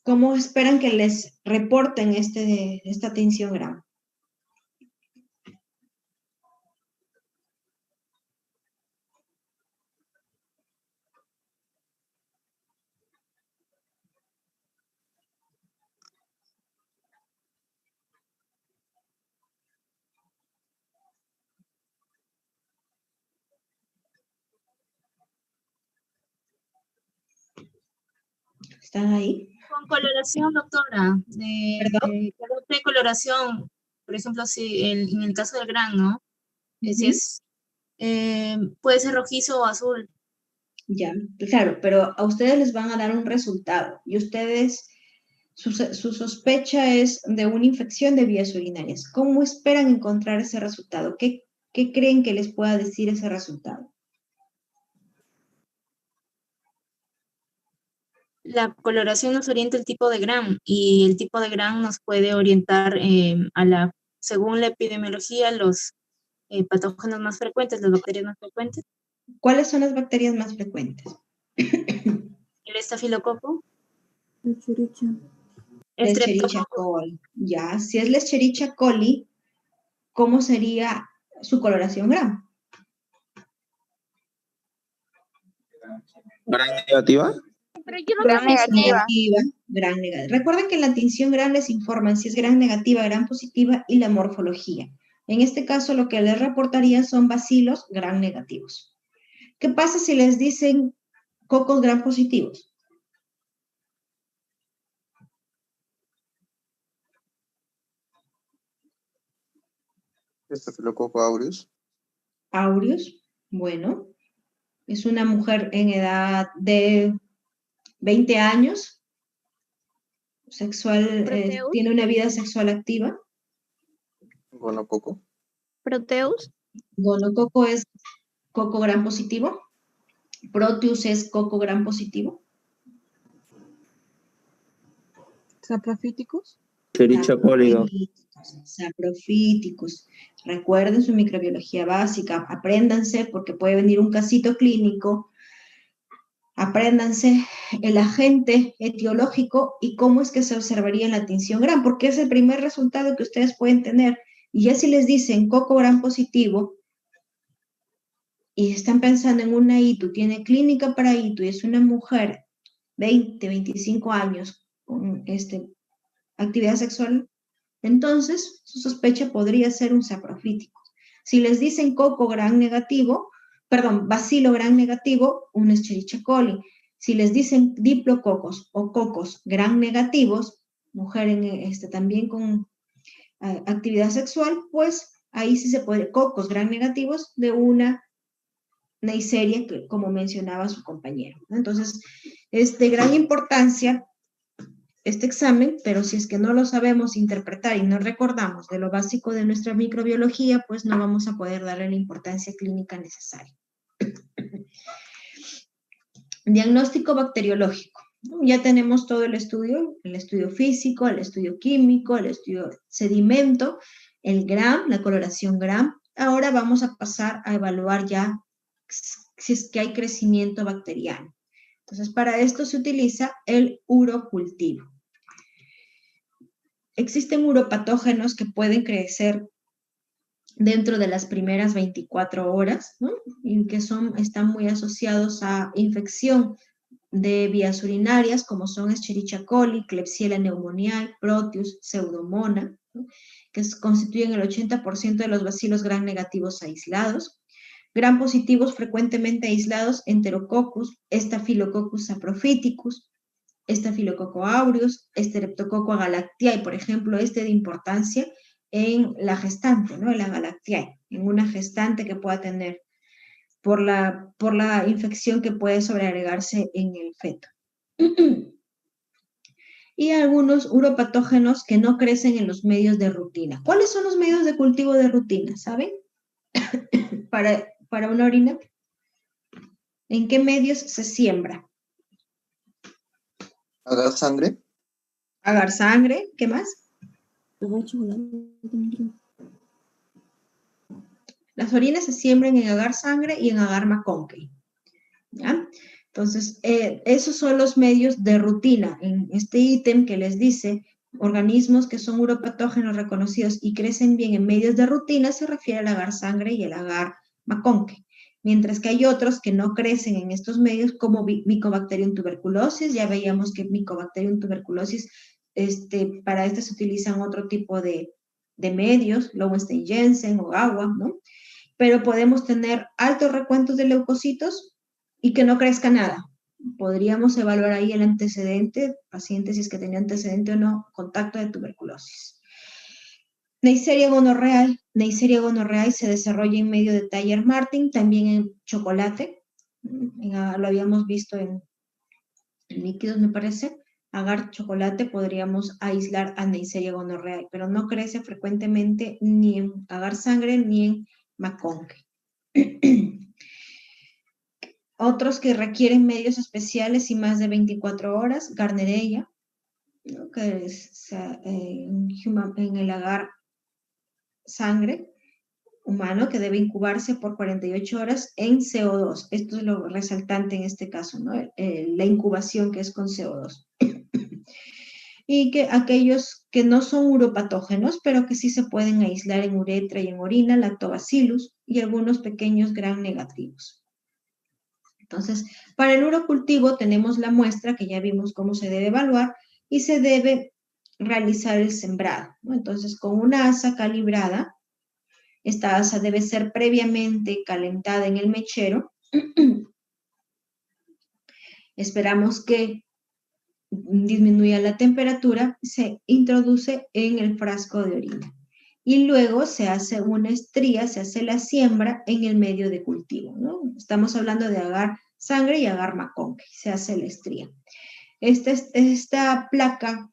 cómo esperan que les reporten esta tinción Gram. ¿Están ahí? Con coloración, doctora. ¿Perdón? De coloración, por ejemplo, si en el caso del Gram, ¿no? Si es, puede ser rojizo o azul. Ya, claro, pero a ustedes les van a dar un resultado y ustedes, su sospecha es de una infección de vías urinarias. ¿Cómo esperan encontrar ese resultado? ¿Qué creen que les pueda decir ese resultado? La coloración nos orienta el tipo de Gram y el tipo de Gram nos puede orientar según la epidemiología, los patógenos más frecuentes, las bacterias más frecuentes. ¿Cuáles son las bacterias más frecuentes? El estafilococo. Escherichia. Escherichia coli. Ya, si es la Escherichia coli, ¿cómo sería su coloración Gram? ¿Gran negativa? Gran negativa. Gran negativa. Recuerden que en la tinción Gram les informan si es gran negativa, gran positiva y la morfología. En este caso, lo que les reportaría son bacilos Gram negativos. ¿Qué pasa si les dicen cocos Gram positivos? Estafilococo aureus. Aureus, bueno, es una mujer en edad de 20 años, sexual, tiene una vida sexual activa. Gonococo. Proteus. Gonococo es coco Gram positivo. Proteus es coco Gram positivo. Saprofíticos. Escherichia coli. Saprofíticos. Recuerden su microbiología básica, apréndanse porque puede venir un casito clínico, apréndanse el agente etiológico y cómo es que se observaría en la tinción Gram, porque es el primer resultado que ustedes pueden tener. Y ya si les dicen coco Gram positivo y están pensando en una ITU, tiene clínica para ITU y es una mujer 20, 25 años con actividad sexual, entonces su sospecha podría ser un saprofítico. Si les dicen coco Gram negativo, perdón, bacilo Gram negativo, un Escherichia coli. Si les dicen diplococos o cocos Gram negativos, mujer también con actividad sexual, pues ahí sí se puede, cocos gram negativos de una Neisseria, que, como mencionaba su compañero, ¿no? Entonces, es de gran importancia este examen, pero si es que no lo sabemos interpretar y no recordamos de lo básico de nuestra microbiología, pues no vamos a poder darle la importancia clínica necesaria. Diagnóstico bacteriológico. Ya tenemos todo el estudio físico, el estudio químico, el estudio sedimento, el GRAM, la coloración GRAM. Ahora vamos a pasar a evaluar ya si es que hay crecimiento bacteriano. Entonces, para esto se utiliza el urocultivo. Existen uropatógenos que pueden crecer dentro de las primeras 24 horas, ¿no? Y que están muy asociados a infección de vías urinarias, como son Escherichia coli, Klebsiella pneumoniae, Proteus, Pseudomonas, ¿no? Que constituyen el 80% de los bacilos gram negativos aislados. Gram positivos frecuentemente aislados, Enterococcus, Staphylococcus saprophyticus, Staphylococcus aureus, Streptococcus agalactiae, por ejemplo, de importancia en la gestante, ¿no? En la Galactiae, en una gestante que pueda tener por la infección que puede sobreagregarse en el feto. Y algunos uropatógenos que no crecen en los medios de rutina. ¿Cuáles son los medios de cultivo de rutina? ¿Saben? para una orina. ¿En qué medios se siembra? ¿Agar sangre? Agar sangre, ¿qué más? Las orinas se siembran en agar sangre y en agar McConkey, ¿ya? Entonces, esos son los medios de rutina. En este ítem que les dice, organismos que son uropatógenos reconocidos y crecen bien en medios de rutina, se refiere al agar sangre y el agar McConkey. Mientras que hay otros que no crecen en estos medios, como Mycobacterium tuberculosis. Ya veíamos que Mycobacterium tuberculosis, para se utilizan otro tipo de medios, Lowenstein-Jensen o agua, ¿no? Pero podemos tener altos recuentos de leucocitos y que no crezca nada. Podríamos evaluar ahí el antecedente, paciente si es que tenía antecedente o no, contacto de tuberculosis. Neisseria gonorrhoeae se desarrolla en medio de Thayer-Martin, también en chocolate. Lo habíamos visto en líquidos, me parece. Agar chocolate podríamos aislar a Neisseria gonorrhoeae, pero no crece frecuentemente ni en agar sangre ni en McConkey. Otros que requieren medios especiales y más de 24 horas, Garnerella, ¿no? Que es en el agar sangre humano, que debe incubarse por 48 horas en CO2. Esto es lo resaltante en este caso, ¿no? La incubación que es con CO2. Y que aquellos que no son uropatógenos, pero que sí se pueden aislar en uretra y en orina, lactobacillus y algunos pequeños gram negativos. Entonces, para el urocultivo tenemos la muestra que ya vimos cómo se debe evaluar y se debe realizar el sembrado, ¿no? Entonces, con una asa calibrada, esta asa debe ser previamente calentada en el mechero. Esperamos que disminuya la temperatura, se introduce en el frasco de orina. Y luego se hace una estría, se hace la siembra en el medio de cultivo, ¿no? Estamos hablando de agar sangre y agar McConkey, se hace la estría. Esta placa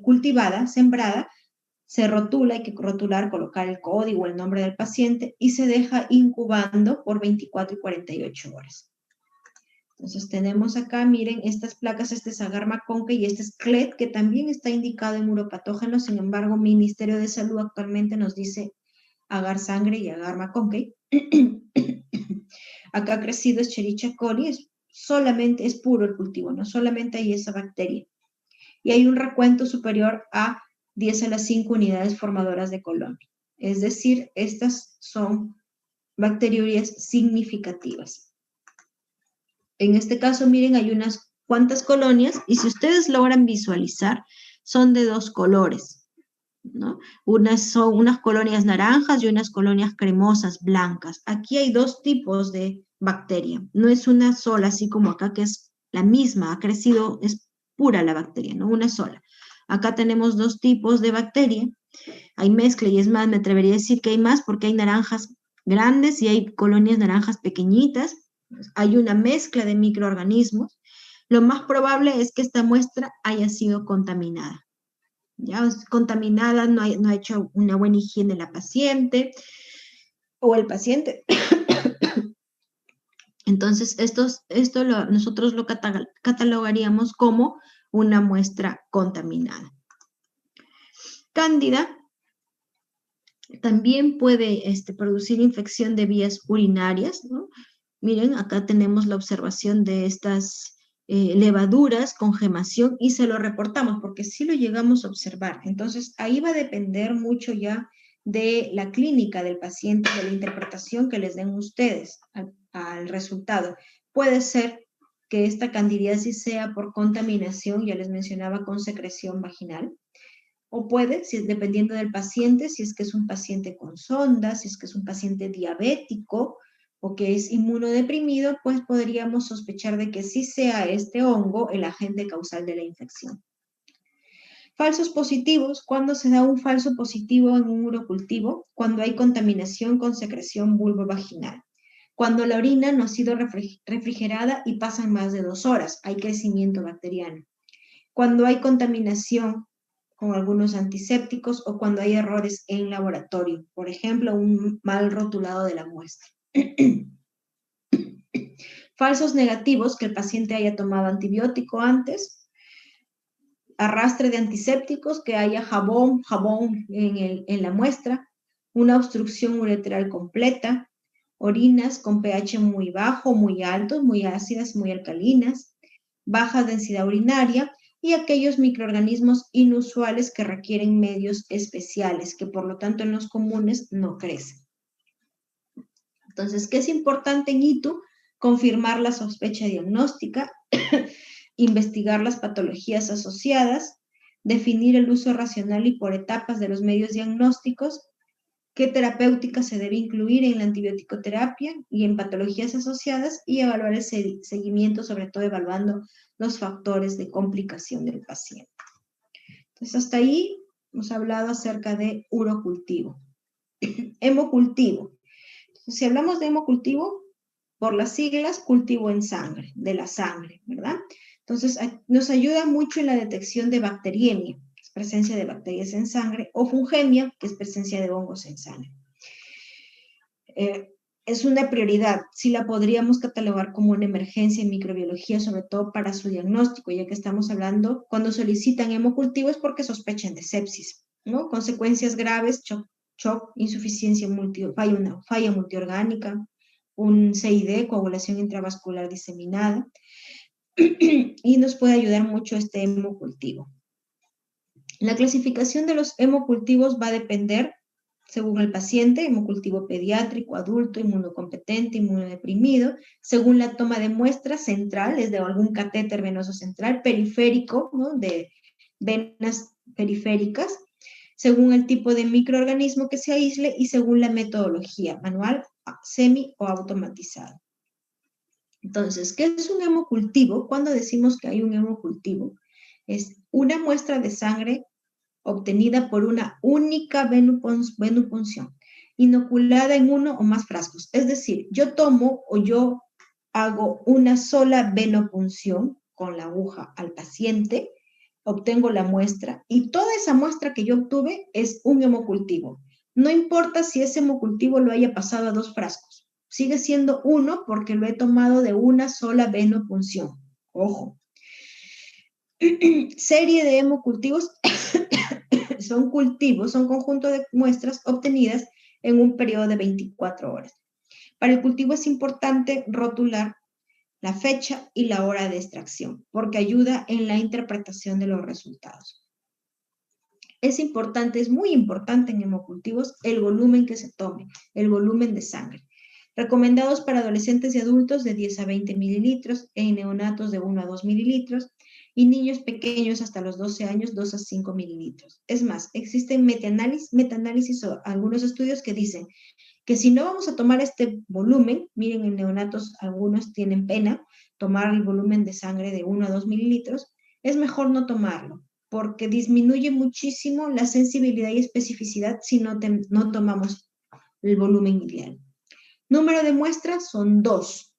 cultivada, sembrada, se rotula, hay que rotular, colocar el código, el nombre del paciente y se deja incubando por 24 y 48 horas. Entonces tenemos acá, miren, estas placas, este es agar McConkey y este es CLED, que también está indicado en uropatógenos. Sin embargo, Ministerio de Salud actualmente nos dice agar sangre y agar McConkey. Acá ha crecido Escherichia coli, solamente es puro el cultivo, no solamente hay esa bacteria. Y hay un recuento superior a 10 a la 5 unidades formadoras de colonia. Es decir, estas son bacteriurias significativas. En este caso, miren, hay unas cuantas colonias y si ustedes logran visualizar, son de dos colores, ¿no? Son unas colonias naranjas y unas colonias cremosas, blancas. Aquí hay dos tipos de bacteria. No es una sola, así como acá que es la misma, ha crecido, es pura la bacteria, ¿no? Una sola. Acá tenemos dos tipos de bacteria. Hay mezcla y es más, me atrevería a decir que hay más porque hay naranjas grandes y hay colonias naranjas pequeñitas. Hay una mezcla de microorganismos. Lo más probable es que esta muestra haya sido contaminada. Ya contaminada, no ha hecho una buena higiene la paciente o el paciente. Entonces, nosotros lo catalogaríamos como una muestra contaminada. Cándida también puede producir infección de vías urinarias, ¿no? Miren, acá tenemos la observación de estas levaduras con gemación y se lo reportamos porque sí lo llegamos a observar. Entonces, ahí va a depender mucho ya de la clínica del paciente, de la interpretación que les den ustedes al resultado. Puede ser que esta candidiasis sea por contaminación, ya les mencionaba, con secreción vaginal, o puede, dependiendo del paciente, si es que es un paciente con sonda, si es que es un paciente diabético o que es inmunodeprimido, pues podríamos sospechar de que sí sea este hongo el agente causal de la infección. Falsos positivos, ¿cuándo se da un falso positivo en un urocultivo? Cuando hay contaminación con secreción vulvovaginal. Cuando la orina no ha sido refrigerada y pasan más de 2 horas, hay crecimiento bacteriano. Cuando hay contaminación con algunos antisépticos o cuando hay errores en laboratorio, por ejemplo, un mal rotulado de la muestra. Falsos negativos, que el paciente haya tomado antibiótico antes, arrastre de antisépticos, que haya jabón en la muestra, una obstrucción uretral completa, orinas con pH muy bajo, muy alto, muy ácidas, muy alcalinas, baja densidad urinaria y aquellos microorganismos inusuales que requieren medios especiales, que por lo tanto en los comunes no crecen. Entonces, ¿qué es importante en ITU? Confirmar la sospecha diagnóstica, investigar las patologías asociadas, definir el uso racional y por etapas de los medios diagnósticos, qué terapéutica se debe incluir en la antibiótico-terapia y en patologías asociadas y evaluar el seguimiento, sobre todo evaluando los factores de complicación del paciente. Entonces, hasta ahí hemos hablado acerca de urocultivo. Hemocultivo. Entonces, si hablamos de hemocultivo, por las siglas, cultivo en sangre, de la sangre, ¿verdad? Entonces, nos ayuda mucho en la detección de bacteriemia, que es presencia de bacterias en sangre, o fungemia, que es presencia de hongos en sangre. Es una prioridad, sí la podríamos catalogar como una emergencia en microbiología, sobre todo para su diagnóstico, ya que estamos hablando, cuando solicitan hemocultivo es porque sospechan de sepsis, ¿no? Consecuencias graves, shock, insuficiencia falla multiorgánica, un CID, coagulación intravascular diseminada, y nos puede ayudar mucho este hemocultivo. La clasificación de los hemocultivos va a depender, según el paciente, hemocultivo pediátrico, adulto, inmunocompetente, inmunodeprimido, según la toma de muestra central, es de algún catéter venoso central, periférico, ¿no? De venas periféricas, según el tipo de microorganismo que se aísle y según la metodología, manual, semi o automatizado. Entonces, ¿qué es un hemocultivo? Cuando decimos que hay un hemocultivo, es una muestra de sangre obtenida por una única venopunción, inoculada en uno o más frascos. Es decir, yo tomo o yo hago una sola venopunción con la aguja al paciente, obtengo la muestra y toda esa muestra que yo obtuve es un hemocultivo. No importa si ese hemocultivo lo haya pasado a 2 frascos, sigue siendo uno porque lo he tomado de una sola venopunción. Ojo. Serie de hemocultivos son conjunto de muestras obtenidas en un periodo de 24 horas. Para el cultivo es importante rotular la fecha y la hora de extracción, porque ayuda en la interpretación de los resultados. Es muy importante en hemocultivos el volumen que se tome, el volumen de sangre. Recomendados para adolescentes y adultos de 10 a 20 mililitros, en neonatos de 1 a 2 mililitros, y niños pequeños hasta los 12 años, 2 a 5 mililitros. Es más, existen metaanálisis o algunos estudios que dicen que si no vamos a tomar este volumen, miren, en neonatos algunos tienen pena tomar el volumen de sangre de 1 a 2 mililitros, es mejor no tomarlo. porque disminuye muchísimo la sensibilidad y especificidad si no tomamos el volumen ideal. Número de muestras son 2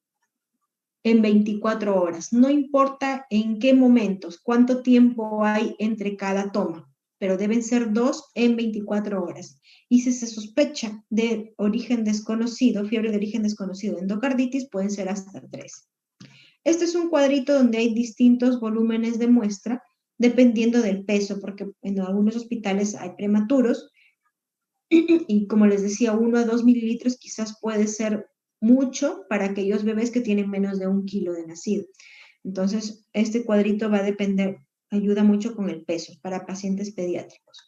en 24 horas. No importa en qué momentos, cuánto tiempo hay entre cada toma, pero deben ser 2 en 24 horas. Y si se sospecha de origen desconocido, fiebre de origen desconocido, endocarditis, pueden ser hasta 3. Este es un cuadrito donde hay distintos volúmenes de muestra dependiendo del peso, porque en algunos hospitales hay prematuros y como les decía, 1 a 2 mililitros quizás puede ser mucho para aquellos bebés que tienen menos de 1 kilo de nacido. Entonces, este cuadrito va a depender, ayuda mucho con el peso para pacientes pediátricos.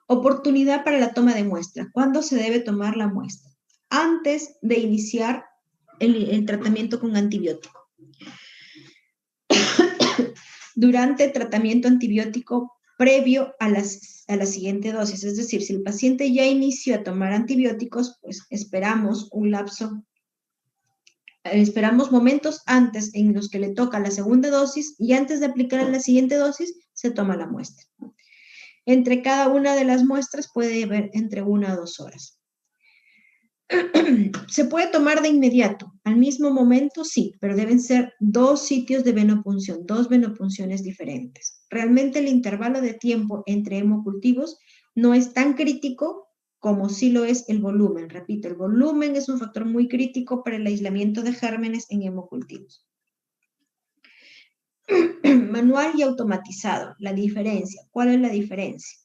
Oportunidad para la toma de muestra. ¿Cuándo se debe tomar la muestra? Antes de iniciar el tratamiento con antibiótico. Durante tratamiento antibiótico previo a la siguiente dosis. Es decir, si el paciente ya inició a tomar antibióticos, pues esperamos un lapso, esperamos momentos antes en los que le toca la segunda dosis y antes de aplicar la siguiente dosis se toma la muestra. Entre cada una de las muestras puede haber entre 1 a 2 horas. ¿Se puede tomar de inmediato? ¿Al mismo momento? Sí, pero deben ser 2 sitios de venopunción, 2 venopunciones diferentes. Realmente el intervalo de tiempo entre hemocultivos no es tan crítico como sí lo es el volumen. Repito, el volumen es un factor muy crítico para el aislamiento de gérmenes en hemocultivos. Manual y automatizado. La diferencia. ¿Cuál es la diferencia?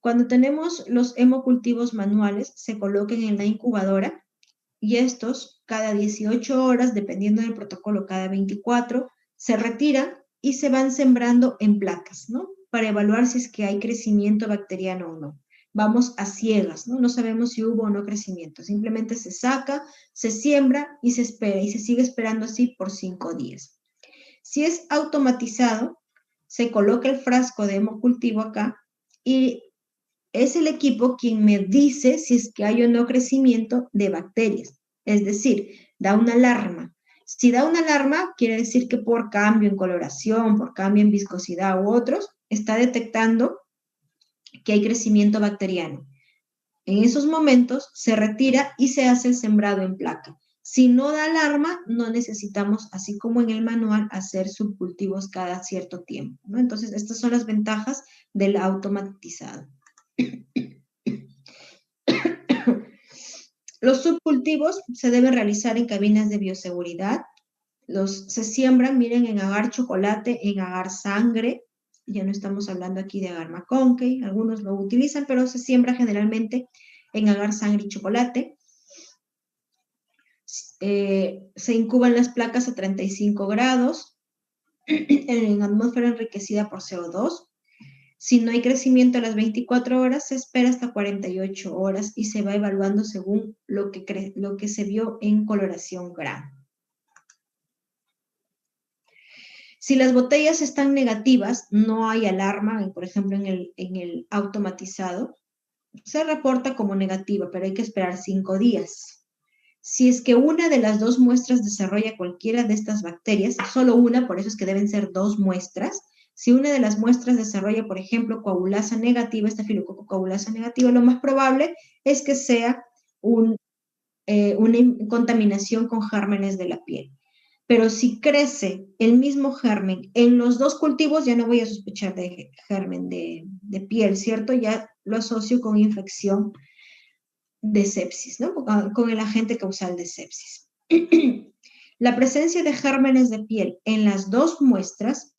Cuando tenemos los hemocultivos manuales, se colocan en la incubadora y estos, cada 18 horas, dependiendo del protocolo, cada 24, se retiran y se van sembrando en placas, ¿no? Para evaluar si es que hay crecimiento bacteriano o no. Vamos a ciegas, ¿no? No sabemos si hubo o no crecimiento. Simplemente se saca, se siembra y se espera, y se sigue esperando así por 5 días. Si es automatizado, se coloca el frasco de hemocultivo acá y es el equipo quien me dice si es que hay o no crecimiento de bacterias. Es decir, da una alarma. Si da una alarma, quiere decir que por cambio en coloración, por cambio en viscosidad u otros, está detectando que hay crecimiento bacteriano. En esos momentos se retira y se hace el sembrado en placa. Si no da alarma, no necesitamos, así como en el manual, hacer subcultivos cada cierto tiempo, ¿no? Entonces, estas son las ventajas del automatizado. Los subcultivos se deben realizar en cabinas de bioseguridad. Se siembran, miren, en agar chocolate, en agar sangre. Ya no estamos hablando aquí de agar McConkey. Algunos lo utilizan, pero se siembra generalmente en agar sangre y chocolate. Se incuban las placas a 35 grados en atmósfera enriquecida por CO2. Si no hay crecimiento a las 24 horas, se espera hasta 48 horas y se va evaluando según lo que se vio en coloración Gram. Si las botellas están negativas, no hay alarma, por ejemplo, en el automatizado, se reporta como negativa, pero hay que esperar 5 días. Si es que una de las 2 muestras desarrolla cualquiera de estas bacterias, solo una, por eso es que deben ser 2 muestras. Si una de las muestras desarrolla, por ejemplo, coagulasa negativa, estafilococo coagulasa negativa, lo más probable es que sea una contaminación con gérmenes de la piel. Pero si crece el mismo germen en los 2 cultivos, ya no voy a sospechar de germen de piel, ¿cierto? Ya lo asocio con infección de sepsis, ¿no? Con el agente causal de sepsis. La presencia de gérmenes de piel en las 2 muestras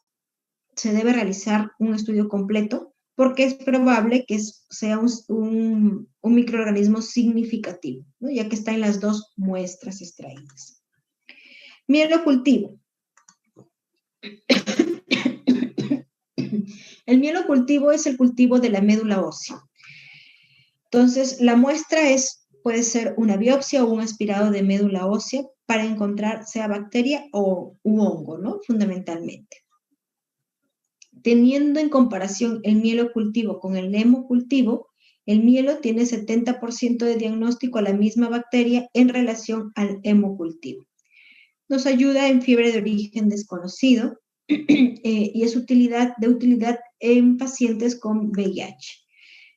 se debe realizar un estudio completo porque es probable que sea un microorganismo significativo, ¿no? Ya que está en las 2 muestras extraídas. Mielocultivo. El mielocultivo es el cultivo de la médula ósea. Entonces, la muestra puede ser una biopsia o un aspirado de médula ósea para encontrar sea bacteria u hongo, ¿no? Fundamentalmente. Teniendo en comparación el mielocultivo con el hemocultivo, el mielo tiene 70% de diagnóstico a la misma bacteria en relación al hemocultivo. Nos ayuda en fiebre de origen desconocido y es de utilidad en pacientes con VIH.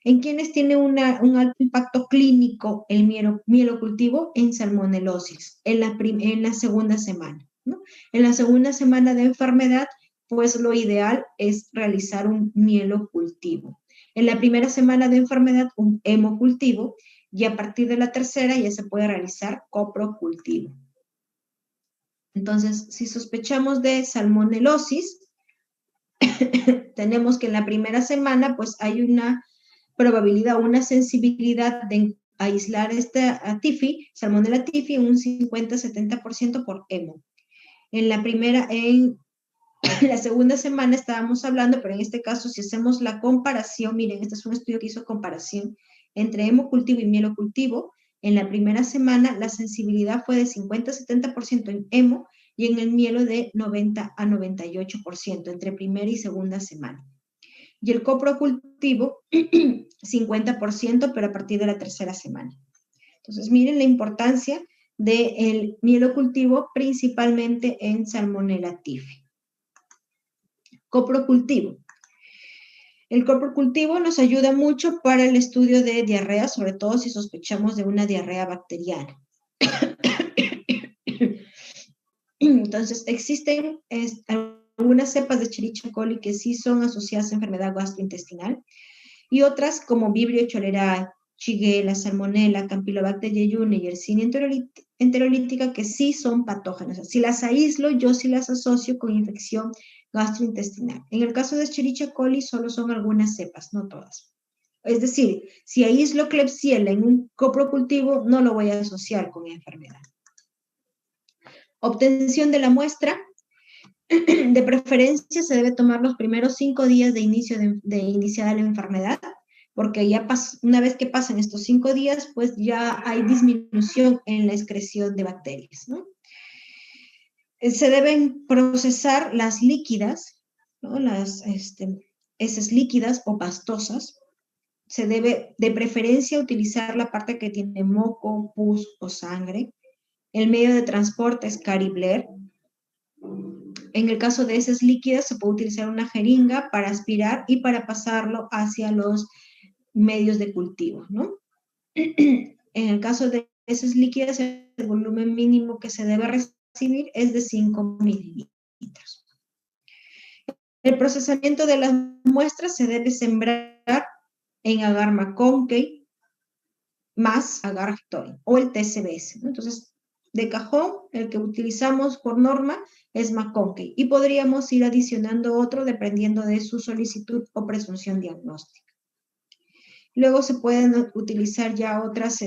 ¿En quienes tiene un alto impacto clínico el mielocultivo? En salmonelosis, en la segunda semana, ¿no? En la segunda semana de enfermedad, pues lo ideal es realizar un mielocultivo. En la primera semana de enfermedad, un hemocultivo, y a partir de la tercera ya se puede realizar coprocultivo. Entonces, si sospechamos de salmonelosis, tenemos que en la primera semana, pues hay una probabilidad, una sensibilidad de aislar esta TIFI, Salmonella TIFI, un 50-70% por hemo. En la segunda semana estábamos hablando, pero en este caso, si hacemos la comparación, miren, este es un estudio que hizo comparación entre hemocultivo y mielocultivo. En la primera semana, la sensibilidad fue de 50-70% en hemo y en el mielo de 90-98% entre primera y segunda semana. Y el coprocultivo, 50%, pero a partir de la tercera semana. Entonces, miren la importancia del mielocultivo, principalmente en Salmonella TIFI. Coprocultivo. El coprocultivo nos ayuda mucho para el estudio de diarrea, sobre todo si sospechamos de una diarrea bacteriana. Entonces, existen algunas cepas de Escherichia coli que sí son asociadas a enfermedad gastrointestinal y otras como Vibrio cholerae, Shigella, Salmonella, Campylobacter jejuni y Yersinia enterolítica que sí son patógenos. Si las aíslo, yo sí las asocio con infección gastrointestinal. En el caso de Escherichia coli solo son algunas cepas, no todas. Es decir, si aíslo Klebsiella en un coprocultivo, no lo voy a asociar con enfermedad. Obtención de la muestra. De preferencia se debe tomar los primeros 5 días de iniciada la enfermedad, porque ya una vez que pasan estos 5 días, pues ya hay disminución en la excreción de bacterias, ¿no? Se deben procesar las líquidas, ¿no? Las heces líquidas o pastosas. Se debe de preferencia utilizar la parte que tiene moco, pus o sangre. El medio de transporte es Cary-Blair. En el caso de heces líquidas se puede utilizar una jeringa para aspirar y para pasarlo hacia los medios de cultivo, ¿no? En el caso de heces líquidas, el volumen mínimo que se debe recibir es de 5 mililitros. El procesamiento de las muestras se debe sembrar en agar McConkey más agar Victoria o el TCBS, ¿no? Entonces, de cajón, el que utilizamos por norma es McConkey y podríamos ir adicionando otro dependiendo de su solicitud o presunción diagnóstica. Luego se pueden utilizar ya otros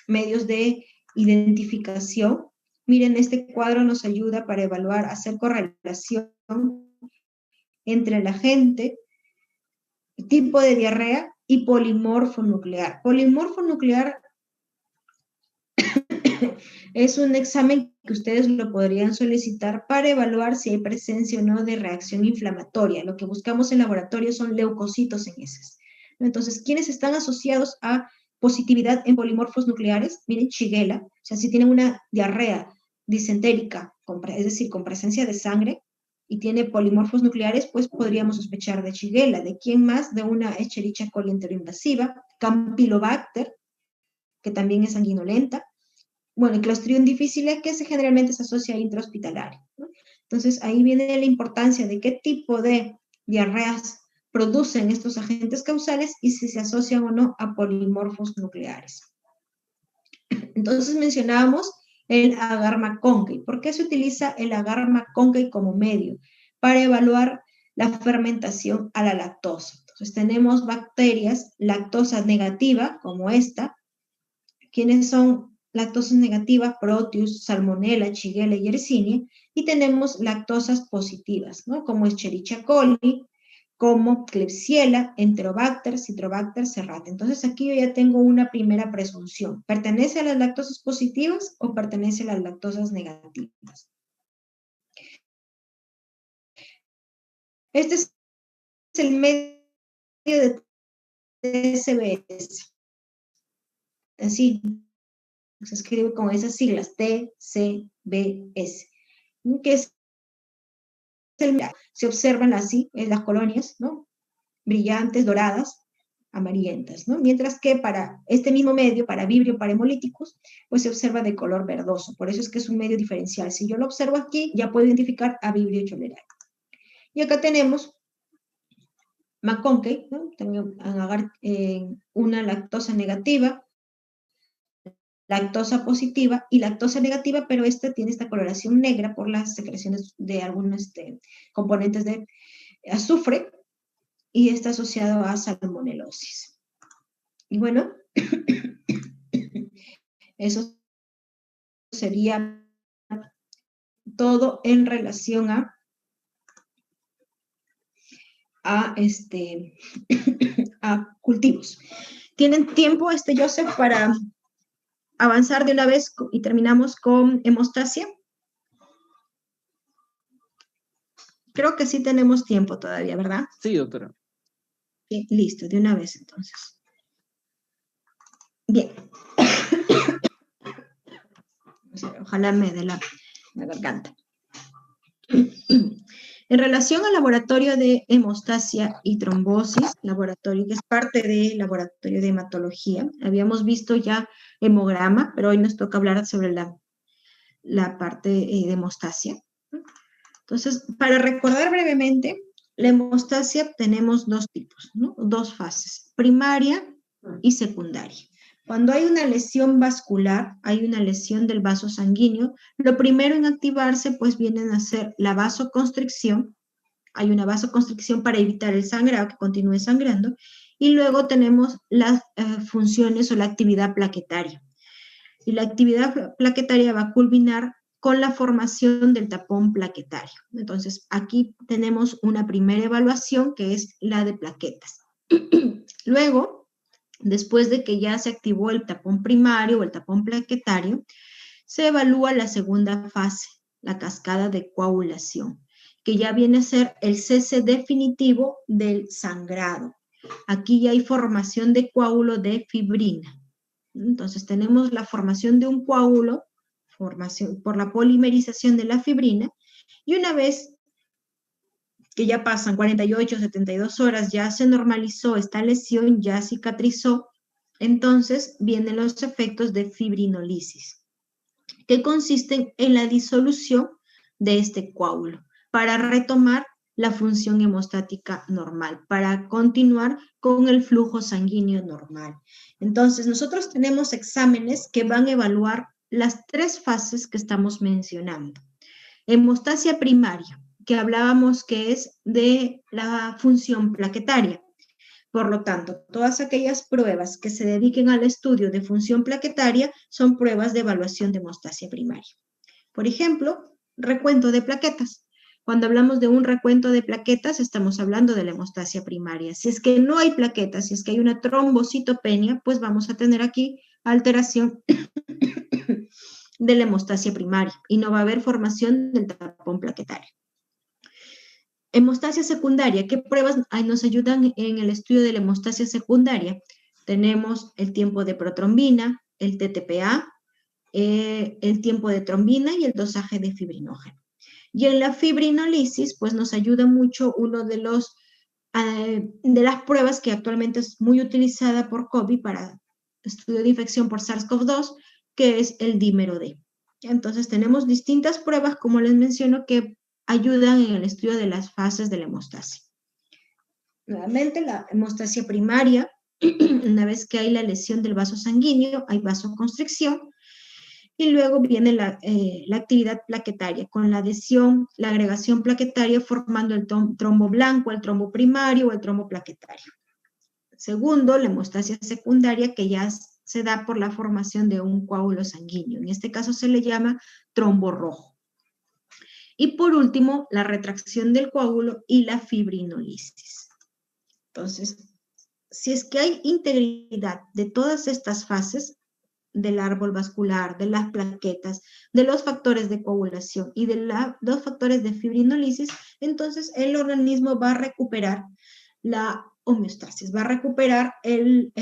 medios de identificación. Miren, este cuadro nos ayuda para evaluar, hacer correlación entre el agente, el tipo de diarrea y polimorfo nuclear. Polimorfo nuclear es un examen que ustedes lo podrían solicitar para evaluar si hay presencia o no de reacción inflamatoria. Lo que buscamos en laboratorio son leucocitos en heces. Entonces, ¿quiénes están asociados a positividad en polimorfos nucleares? Miren, Shigella, o sea, si tienen una diarrea disentérica, es decir, con presencia de sangre, y tiene polimorfos nucleares, pues podríamos sospechar de Shigella. ¿De quién más? De una Escherichia coli enteroinvasiva, Campylobacter, que también es sanguinolenta. Bueno, el Clostridium difficile, que generalmente se asocia a intrahospitalario, ¿no? Entonces, ahí viene la importancia de qué tipo de diarreas producen estos agentes causales y si se asocian o no a polimorfos nucleares. Entonces, mencionábamos el agar McConkey. ¿Por qué se utiliza el agar McConkey como medio? Para evaluar la fermentación a la lactosa. Entonces, tenemos bacterias lactosa negativa, como esta. ¿Quiénes son lactosas negativas? Proteus, Salmonella, Shigella y Yersinia. Y tenemos lactosas positivas, ¿no? Como Escherichia coli, como Klebsiella, Enterobacter, Citrobacter, Serrate. Entonces aquí yo ya tengo una primera presunción. ¿Pertenece a las lactosas positivas o pertenece a las lactosas negativas? Este es el medio de TCBS. Así se escribe con esas siglas, TCBS, que es se observan así en las colonias, ¿no? Brillantes, doradas, amarillentas, ¿no? Mientras que para este mismo medio, para Vibrio parhemolyticus, pues se observa de color verdoso. Por eso es que es un medio diferencial. Si yo lo observo aquí, ya puedo identificar a Vibrio cholerae. Y acá tenemos McConkey, ¿no? Tengo agar, una lactosa negativa, lactosa positiva y lactosa negativa, pero esta tiene esta coloración negra por las secreciones de algunos componentes de azufre y está asociado a salmonelosis. Y bueno, eso sería todo en relación a cultivos. ¿Tienen tiempo, Joseph, para avanzar de una vez y terminamos con hemostasia? Creo que sí tenemos tiempo todavía, ¿verdad? Sí, doctora. Bien, listo, de una vez entonces. Bien. Ojalá me dé la garganta. En relación al laboratorio de hemostasia y trombosis, laboratorio que es parte del laboratorio de hematología, habíamos visto ya hemograma, pero hoy nos toca hablar sobre la parte de hemostasia. Entonces, para recordar brevemente, la hemostasia tenemos dos tipos, ¿no? Dos fases, primaria y secundaria. Cuando hay una lesión vascular, hay una lesión del vaso sanguíneo, lo primero en activarse pues vienen a ser la vasoconstricción. Hay una vasoconstricción para evitar el sangrado, que continúe sangrando, y luego tenemos las funciones o la actividad plaquetaria. Y la actividad plaquetaria va a culminar con la formación del tapón plaquetario. Entonces, aquí tenemos una primera evaluación que es la de plaquetas. Luego, después de que ya se activó el tapón primario o el tapón plaquetario, se evalúa la segunda fase, la cascada de coagulación, que ya viene a ser el cese definitivo del sangrado. Aquí ya hay formación de coágulo de fibrina. Entonces tenemos la formación de un coágulo, formación por la polimerización de la fibrina, y una vez que ya pasan 48, 72 horas, ya se normalizó esta lesión, ya cicatrizó, entonces vienen los efectos de fibrinolisis, que consisten en la disolución de este coágulo para retomar la función hemostática normal, para continuar con el flujo sanguíneo normal. Entonces, nosotros tenemos exámenes que van a evaluar las tres fases que estamos mencionando. Hemostasia primaria, que hablábamos que es de la función plaquetaria. Por lo tanto, todas aquellas pruebas que se dediquen al estudio de función plaquetaria son pruebas de evaluación de hemostasia primaria. Por ejemplo, recuento de plaquetas. Cuando hablamos de un recuento de plaquetas, estamos hablando de la hemostasia primaria. Si es que no hay plaquetas, si es que hay una trombocitopenia, pues vamos a tener aquí alteración de la hemostasia primaria y no va a haber formación del tapón plaquetario. Hemostasia secundaria, ¿qué pruebas nos ayudan en el estudio de la hemostasia secundaria? Tenemos el tiempo de protrombina, el TTPA, el tiempo de trombina y el dosaje de fibrinógeno. Y en la fibrinolisis, pues nos ayuda mucho uno de las pruebas que actualmente es muy utilizada por COVID para estudio de infección por SARS-CoV-2, que es el dímero D. Entonces tenemos distintas pruebas, como les menciono, que ayudan en el estudio de las fases de la hemostasia. Nuevamente, la hemostasia primaria, una vez que hay la lesión del vaso sanguíneo, hay vasoconstricción, y luego viene la actividad plaquetaria, con la adhesión, la agregación plaquetaria formando el trombo blanco, el trombo primario o el trombo plaquetario. Segundo, la hemostasia secundaria, que ya se da por la formación de un coágulo sanguíneo. En este caso se le llama trombo rojo. Y por último, la retracción del coágulo y la fibrinolisis. Entonces, si es que hay integridad de todas estas fases, del árbol vascular, de las plaquetas, de los factores de coagulación y de los factores de fibrinolisis, entonces el organismo va a recuperar la homeostasis, va a recuperar el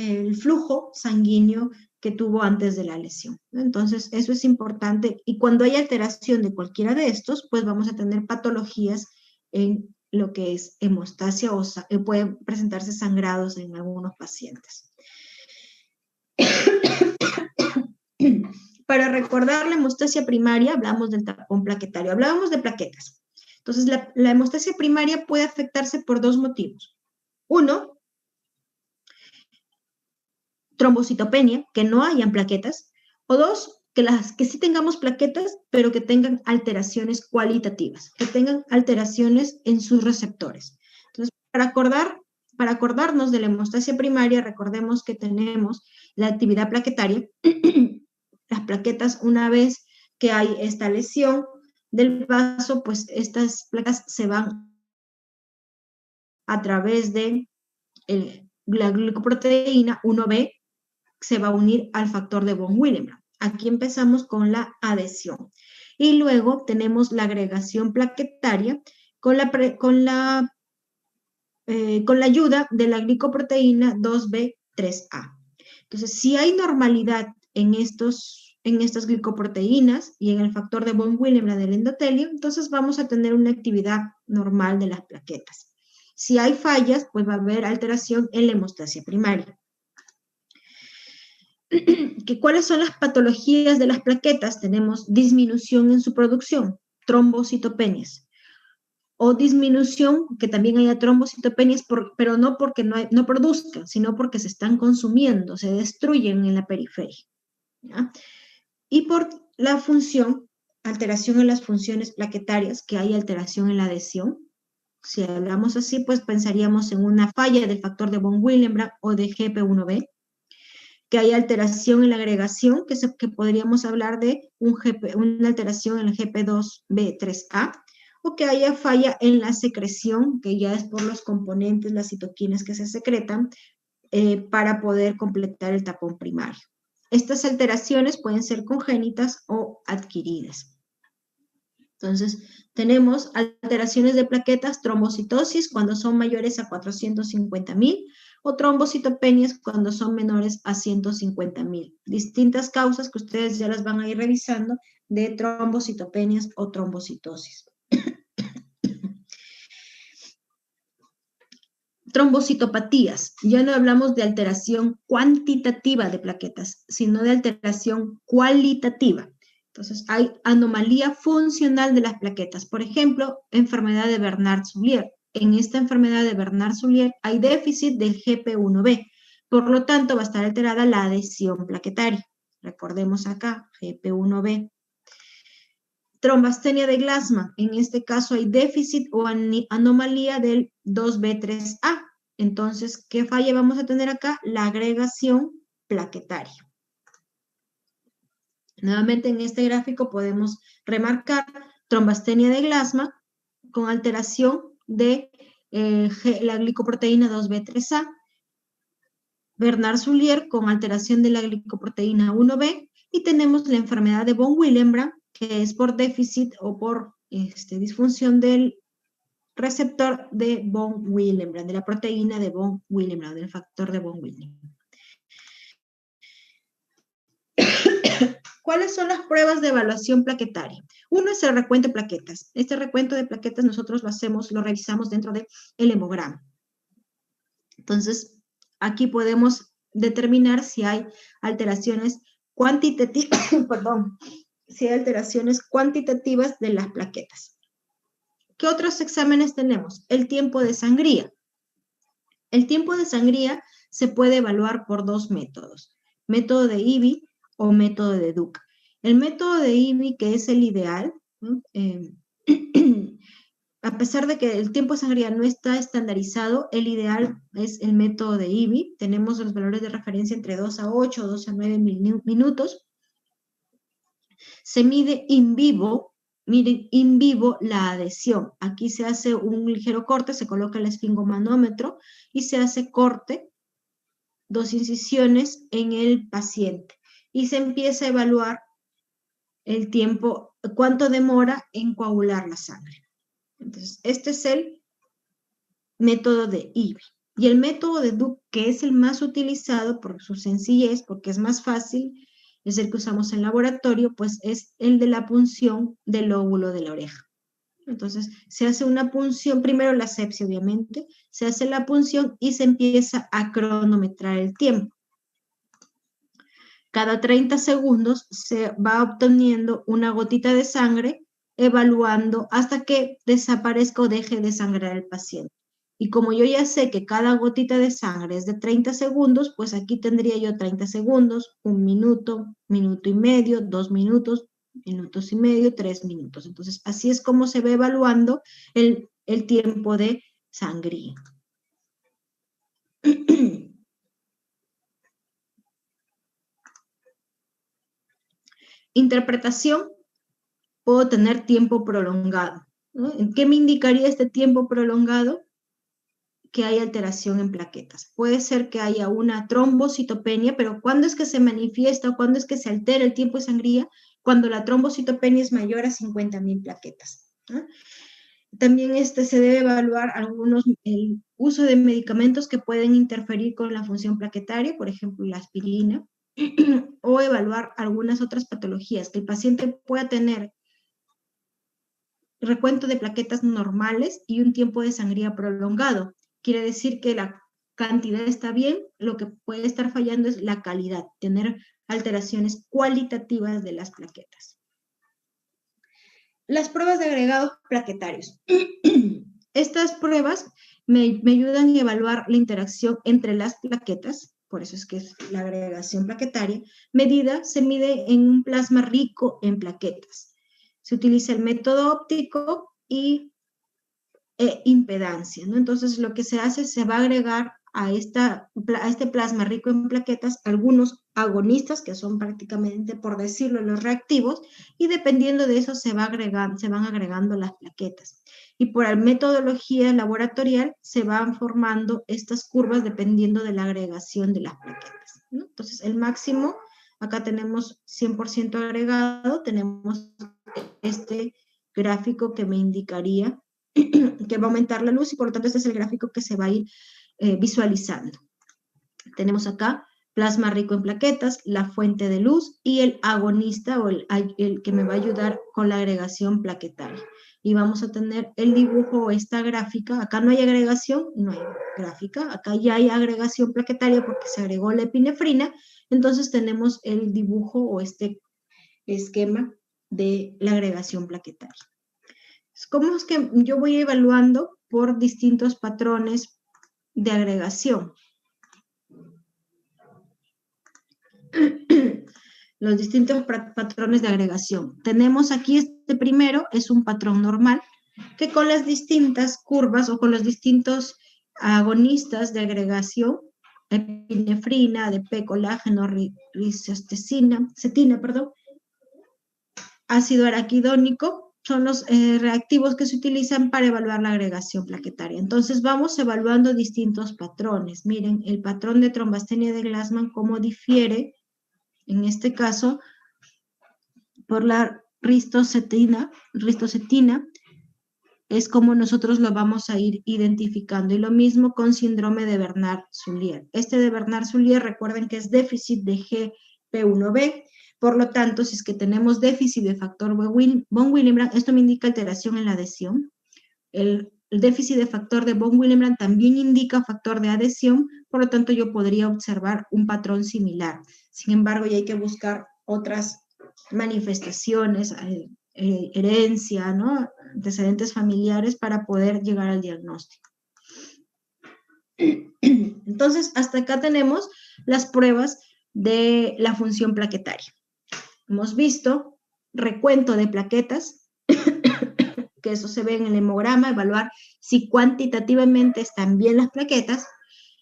flujo sanguíneo que tuvo antes de la lesión. Entonces, eso es importante. Y cuando hay alteración de cualquiera de estos, pues vamos a tener patologías en lo que es hemostasia o pueden presentarse sangrados en algunos pacientes. Para recordar la hemostasia primaria, hablamos del tapón plaquetario, hablábamos de plaquetas. Entonces, la hemostasia primaria puede afectarse por dos motivos. Uno, trombocitopenia, que no hayan plaquetas, o dos, que sí tengamos plaquetas, pero que tengan alteraciones cualitativas, que tengan alteraciones en sus receptores. Entonces, para acordarnos de la hemostasia primaria, recordemos que tenemos la actividad plaquetaria. Las plaquetas, una vez que hay esta lesión del vaso, pues estas placas se van a través de la glicoproteína 1B, se va a unir al factor de von Willebrand. Aquí empezamos con la adhesión. Y luego tenemos la agregación plaquetaria con la ayuda de la glicoproteína 2B3A. Entonces, si hay normalidad en estas glicoproteínas y en el factor de von Willebrand del endotelio, entonces vamos a tener una actividad normal de las plaquetas. Si hay fallas, pues va a haber alteración en la hemostasia primaria. ¿Cuáles son las patologías de las plaquetas? Tenemos disminución en su producción, trombocitopenias, o disminución, que también haya trombocitopenias, pero no porque no produzcan, sino porque se están consumiendo, se destruyen en la periferia, ¿ya? Y por la función, alteración en las funciones plaquetarias, que hay alteración en la adhesión. Si hablamos así, pues pensaríamos en una falla del factor de von Willebrand o de GP1B, que hay alteración en la agregación, que podríamos hablar de una alteración en el GP2B3A, o que haya falla en la secreción, que ya es por los componentes, las citoquinas que se secretan, para poder completar el tapón primario. Estas alteraciones pueden ser congénitas o adquiridas. Entonces, tenemos alteraciones de plaquetas, trombocitosis cuando son mayores a 450.000 o trombocitopenias cuando son menores a 150.000. Distintas causas que ustedes ya las van a ir revisando de trombocitopenias o trombocitosis. Trombocitopatías. Ya no hablamos de alteración cuantitativa de plaquetas, sino de alteración cualitativa. Entonces, hay anomalía funcional de las plaquetas. Por ejemplo, enfermedad de Bernard-Soulier. En esta enfermedad de Bernard-Soulier hay déficit del GP1B. Por lo tanto, va a estar alterada la adhesión plaquetaria. Recordemos acá, GP1B. Trombastenia de Glasman. En este caso hay déficit o anomalía del 2B3A. Entonces, ¿qué falla vamos a tener acá? La agregación plaquetaria. Nuevamente en este gráfico podemos remarcar trombastenia de Glasman con alteración de la glicoproteína 2B3A, Bernard-Soulier con alteración de la glicoproteína 1B, y tenemos la enfermedad de von Willebrand, que es por déficit o por disfunción del receptor de von Willebrand, de la proteína de von Willebrand, del factor de von Willebrand. ¿Cuáles son las pruebas de evaluación plaquetaria? Uno es el recuento de plaquetas. Este recuento de plaquetas nosotros lo revisamos dentro del hemograma. Entonces, aquí podemos determinar si hay alteraciones cuantitativas, si hay alteraciones cuantitativas de las plaquetas. ¿Qué otros exámenes tenemos? El tiempo de sangría. El tiempo de sangría se puede evaluar por dos métodos. Método de IBI o método de Duc. El método de IBI, que es el ideal, a pesar de que el tiempo de sangría no está estandarizado, el ideal es el método de IBI. Tenemos los valores de referencia entre 2 a 8 o 2 a 9 minutos. Se mide in vivo, miren, in vivo la adhesión. Aquí se hace un ligero corte, se coloca el esfingomanómetro y se hace corte, 2 incisiones en el paciente. Y se empieza a evaluar el tiempo, cuánto demora en coagular la sangre. Entonces, este es el método de IBI. Y el método de Duc, que es el más utilizado por su sencillez, porque es más fácil, es el que usamos en laboratorio, pues es el de la punción del lóbulo de la oreja. Entonces, se hace una punción, primero la asepsia, obviamente, se hace la punción y se empieza a cronometrar el tiempo. Cada 30 segundos se va obteniendo una gotita de sangre, evaluando hasta que desaparezca o deje de sangrar el paciente. Y como yo ya sé que cada gotita de sangre es de 30 segundos, pues aquí tendría yo 30 segundos, 1 minuto, minuto y medio, 2 minutos, minutos y medio, 3 minutos. Entonces, así es como se va evaluando el tiempo de sangría. Interpretación, puedo tener tiempo prolongado, ¿no? ¿En qué me indicaría este tiempo prolongado? Que hay alteración en plaquetas. Puede ser que haya una trombocitopenia, pero ¿cuándo es que se manifiesta o cuándo es que se altera el tiempo de sangría? Cuando la trombocitopenia es mayor a 50.000 plaquetas, ¿no? También se debe evaluar el uso de medicamentos que pueden interferir con la función plaquetaria, por ejemplo, la aspirina, o evaluar algunas otras patologías, que el paciente pueda tener recuento de plaquetas normales y un tiempo de sangría prolongado. Quiere decir que la cantidad está bien, lo que puede estar fallando es la calidad, tener alteraciones cualitativas de las plaquetas. Las pruebas de agregados plaquetarios. Estas pruebas me ayudan a evaluar la interacción entre las plaquetas, por eso es que es la agregación plaquetaria. Se mide en un plasma rico en plaquetas. Se utiliza el método óptico y impedancia, ¿no? Entonces, lo que se hace, se va a agregar a este plasma rico en plaquetas algunos agonistas, que son prácticamente, por decirlo, los reactivos, y dependiendo de eso se van agregando las plaquetas. Y por la metodología laboratorial se van formando estas curvas dependiendo de la agregación de las plaquetas, ¿no? Entonces, el máximo, acá tenemos 100% agregado, tenemos este gráfico que me indicaría que va a aumentar la luz y por lo tanto este es el gráfico que se va a ir visualizando. Tenemos acá plasma rico en plaquetas, la fuente de luz y el agonista o el que me va a ayudar con la agregación plaquetaria. Y vamos a tener el dibujo o esta gráfica. Acá no hay agregación, no hay gráfica. Acá ya hay agregación plaquetaria porque se agregó la epinefrina. Entonces tenemos el dibujo o este esquema de la agregación plaquetaria. ¿Cómo es que yo voy evaluando por distintos patrones de agregación? Los distintos patrones de agregación. Tenemos aquí este primero, es un patrón normal, que con las distintas curvas o con los distintos agonistas de agregación, epinefrina, ADP, colágeno, risocestina, ácido araquidónico, son los reactivos que se utilizan para evaluar la agregación plaquetaria. Entonces vamos evaluando distintos patrones. Miren, el patrón de trombastenia de Glassman, cómo difiere, en este caso, por la ristocetina, es como nosotros lo vamos a ir identificando. Y lo mismo con síndrome de Bernard-Soulier. Este de Bernard-Soulier, recuerden que es déficit de GP1B. Por lo tanto, si es que tenemos déficit de factor von Willebrand, esto me indica alteración en la adhesión. El déficit de factor de von Willebrand también indica factor de adhesión, por lo tanto yo podría observar un patrón similar. Sin embargo, ya hay que buscar otras manifestaciones, herencia, ¿no? Antecedentes familiares para poder llegar al diagnóstico. Entonces, hasta acá tenemos las pruebas de la función plaquetaria. Hemos visto recuento de plaquetas, que eso se ve en el hemograma, evaluar si cuantitativamente están bien las plaquetas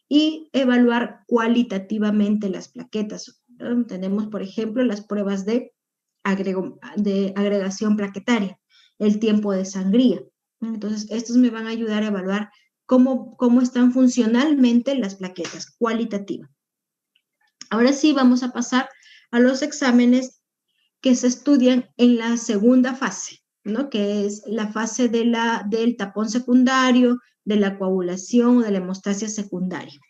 y evaluar cualitativamente las plaquetas. Tenemos, por ejemplo, las pruebas de agregación plaquetaria, el tiempo de sangría. Entonces, estos me van a ayudar a evaluar cómo están funcionalmente las plaquetas, cualitativa. Ahora sí, vamos a pasar a los exámenes que se estudian en la segunda fase, ¿no? Que es la fase del tapón secundario, de la coagulación o de la hemostasia secundaria.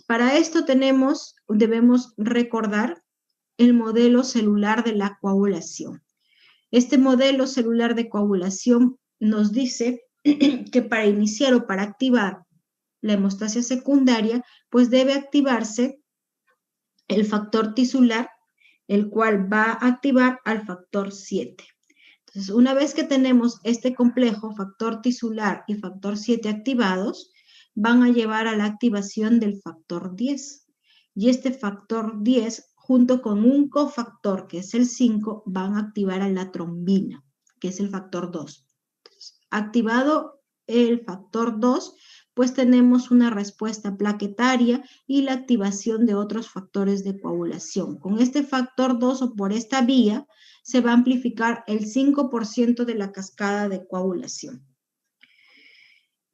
Para esto debemos recordar el modelo celular de la coagulación. Este modelo celular de coagulación nos dice que para iniciar o para activar la hemostasia secundaria, pues debe activarse el factor tisular, el cual va a activar al factor 7. Entonces, una vez que tenemos este complejo, factor tisular y factor 7 activados, van a llevar a la activación del factor 10. Y este factor 10, junto con un cofactor, que es el 5, van a activar a la trombina, que es el factor 2. Entonces, activado el factor 2, pues tenemos una respuesta plaquetaria y la activación de otros factores de coagulación. Con este factor 2 o por esta vía, se va a amplificar el 5% de la cascada de coagulación.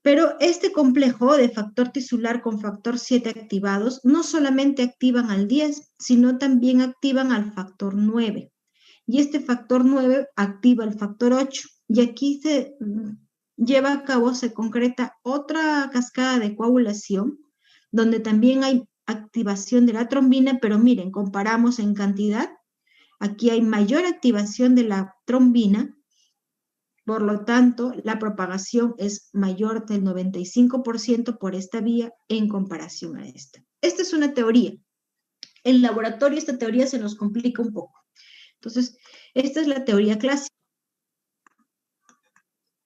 Pero este complejo de factor tisular con factor 7 activados no solamente activan al 10, sino también activan al factor 9. Y este factor 9 activa el factor 8. Y aquí se lleva a cabo, se concreta otra cascada de coagulación, donde también hay activación de la trombina, pero miren, comparamos en cantidad. Aquí hay mayor activación de la trombina, por lo tanto, la propagación es mayor del 95% por esta vía en comparación a esta. Esta es una teoría. En laboratorio esta teoría se nos complica un poco. Entonces, esta es la teoría clásica.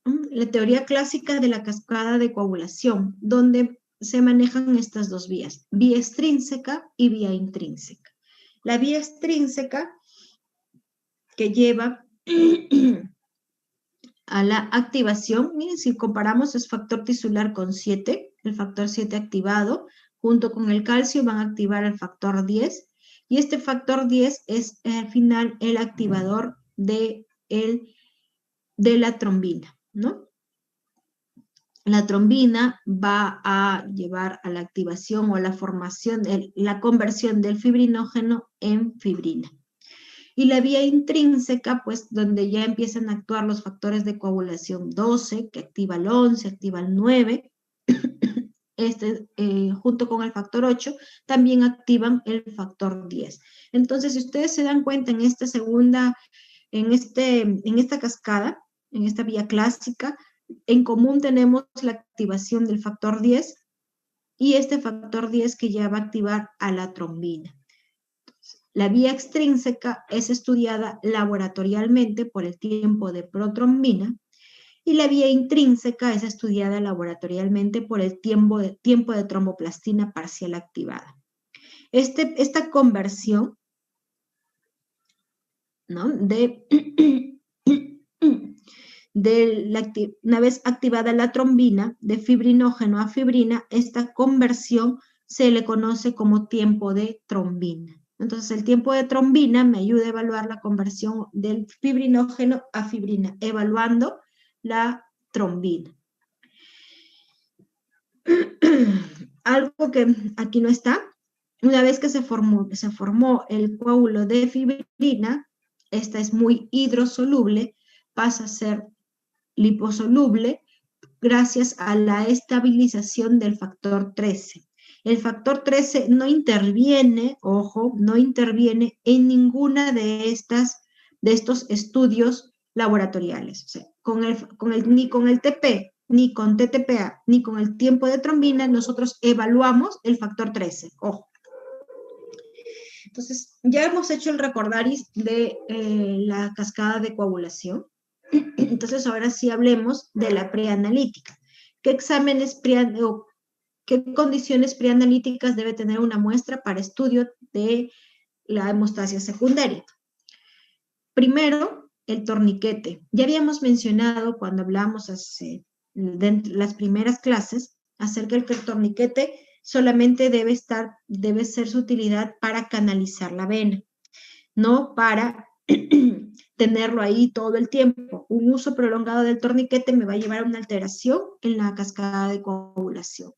La teoría clásica de la cascada de coagulación, donde se manejan estas dos vías, vía extrínseca y vía intrínseca. La vía extrínseca que lleva a la activación, miren, si comparamos es factor tisular con 7, el factor 7 activado, junto con el calcio van a activar el factor 10, y este factor 10 es al final el activador de la trombina, ¿no? La trombina va a llevar a la activación o a la formación, la conversión del fibrinógeno en fibrina. Y la vía intrínseca, pues donde ya empiezan a actuar los factores de coagulación 12, que activa el 11, activa el 9, junto con el factor 8, también activan el factor 10. Entonces, si ustedes se dan cuenta en esta cascada, en esta vía clásica, en común tenemos la activación del factor 10 y este factor 10 que ya va a activar a la trombina. La vía extrínseca es estudiada laboratorialmente por el tiempo de protrombina y la vía intrínseca es estudiada laboratorialmente por el tiempo de tromboplastina parcial activada. Esta conversión, ¿no? Una vez activada la trombina, de fibrinógeno a fibrina, esta conversión se le conoce como tiempo de trombina. Entonces, el tiempo de trombina me ayuda a evaluar la conversión del fibrinógeno a fibrina, evaluando la trombina. Algo que aquí no está, una vez que se formó el coágulo de fibrina, esta es muy hidrosoluble, pasa a ser liposoluble gracias a la estabilización del factor 13. El factor 13 no interviene, ojo, no interviene en ninguna de estos estudios laboratoriales. O sea, ni con el TP, ni con TTPA, ni con el tiempo de trombina, nosotros evaluamos el factor 13, ojo. Entonces, ya hemos hecho el recordaris de la cascada de coagulación. Entonces, ahora sí hablemos de la preanalítica. ¿Qué exámenes qué condiciones preanalíticas debe tener una muestra para estudio de la hemostasia secundaria? Primero, el torniquete. Ya habíamos mencionado cuando hablamos de las primeras clases acerca de que el torniquete solamente debe ser su utilidad para canalizar la vena, no para tenerlo ahí todo el tiempo. Un uso prolongado del torniquete me va a llevar a una alteración en la cascada de coagulación.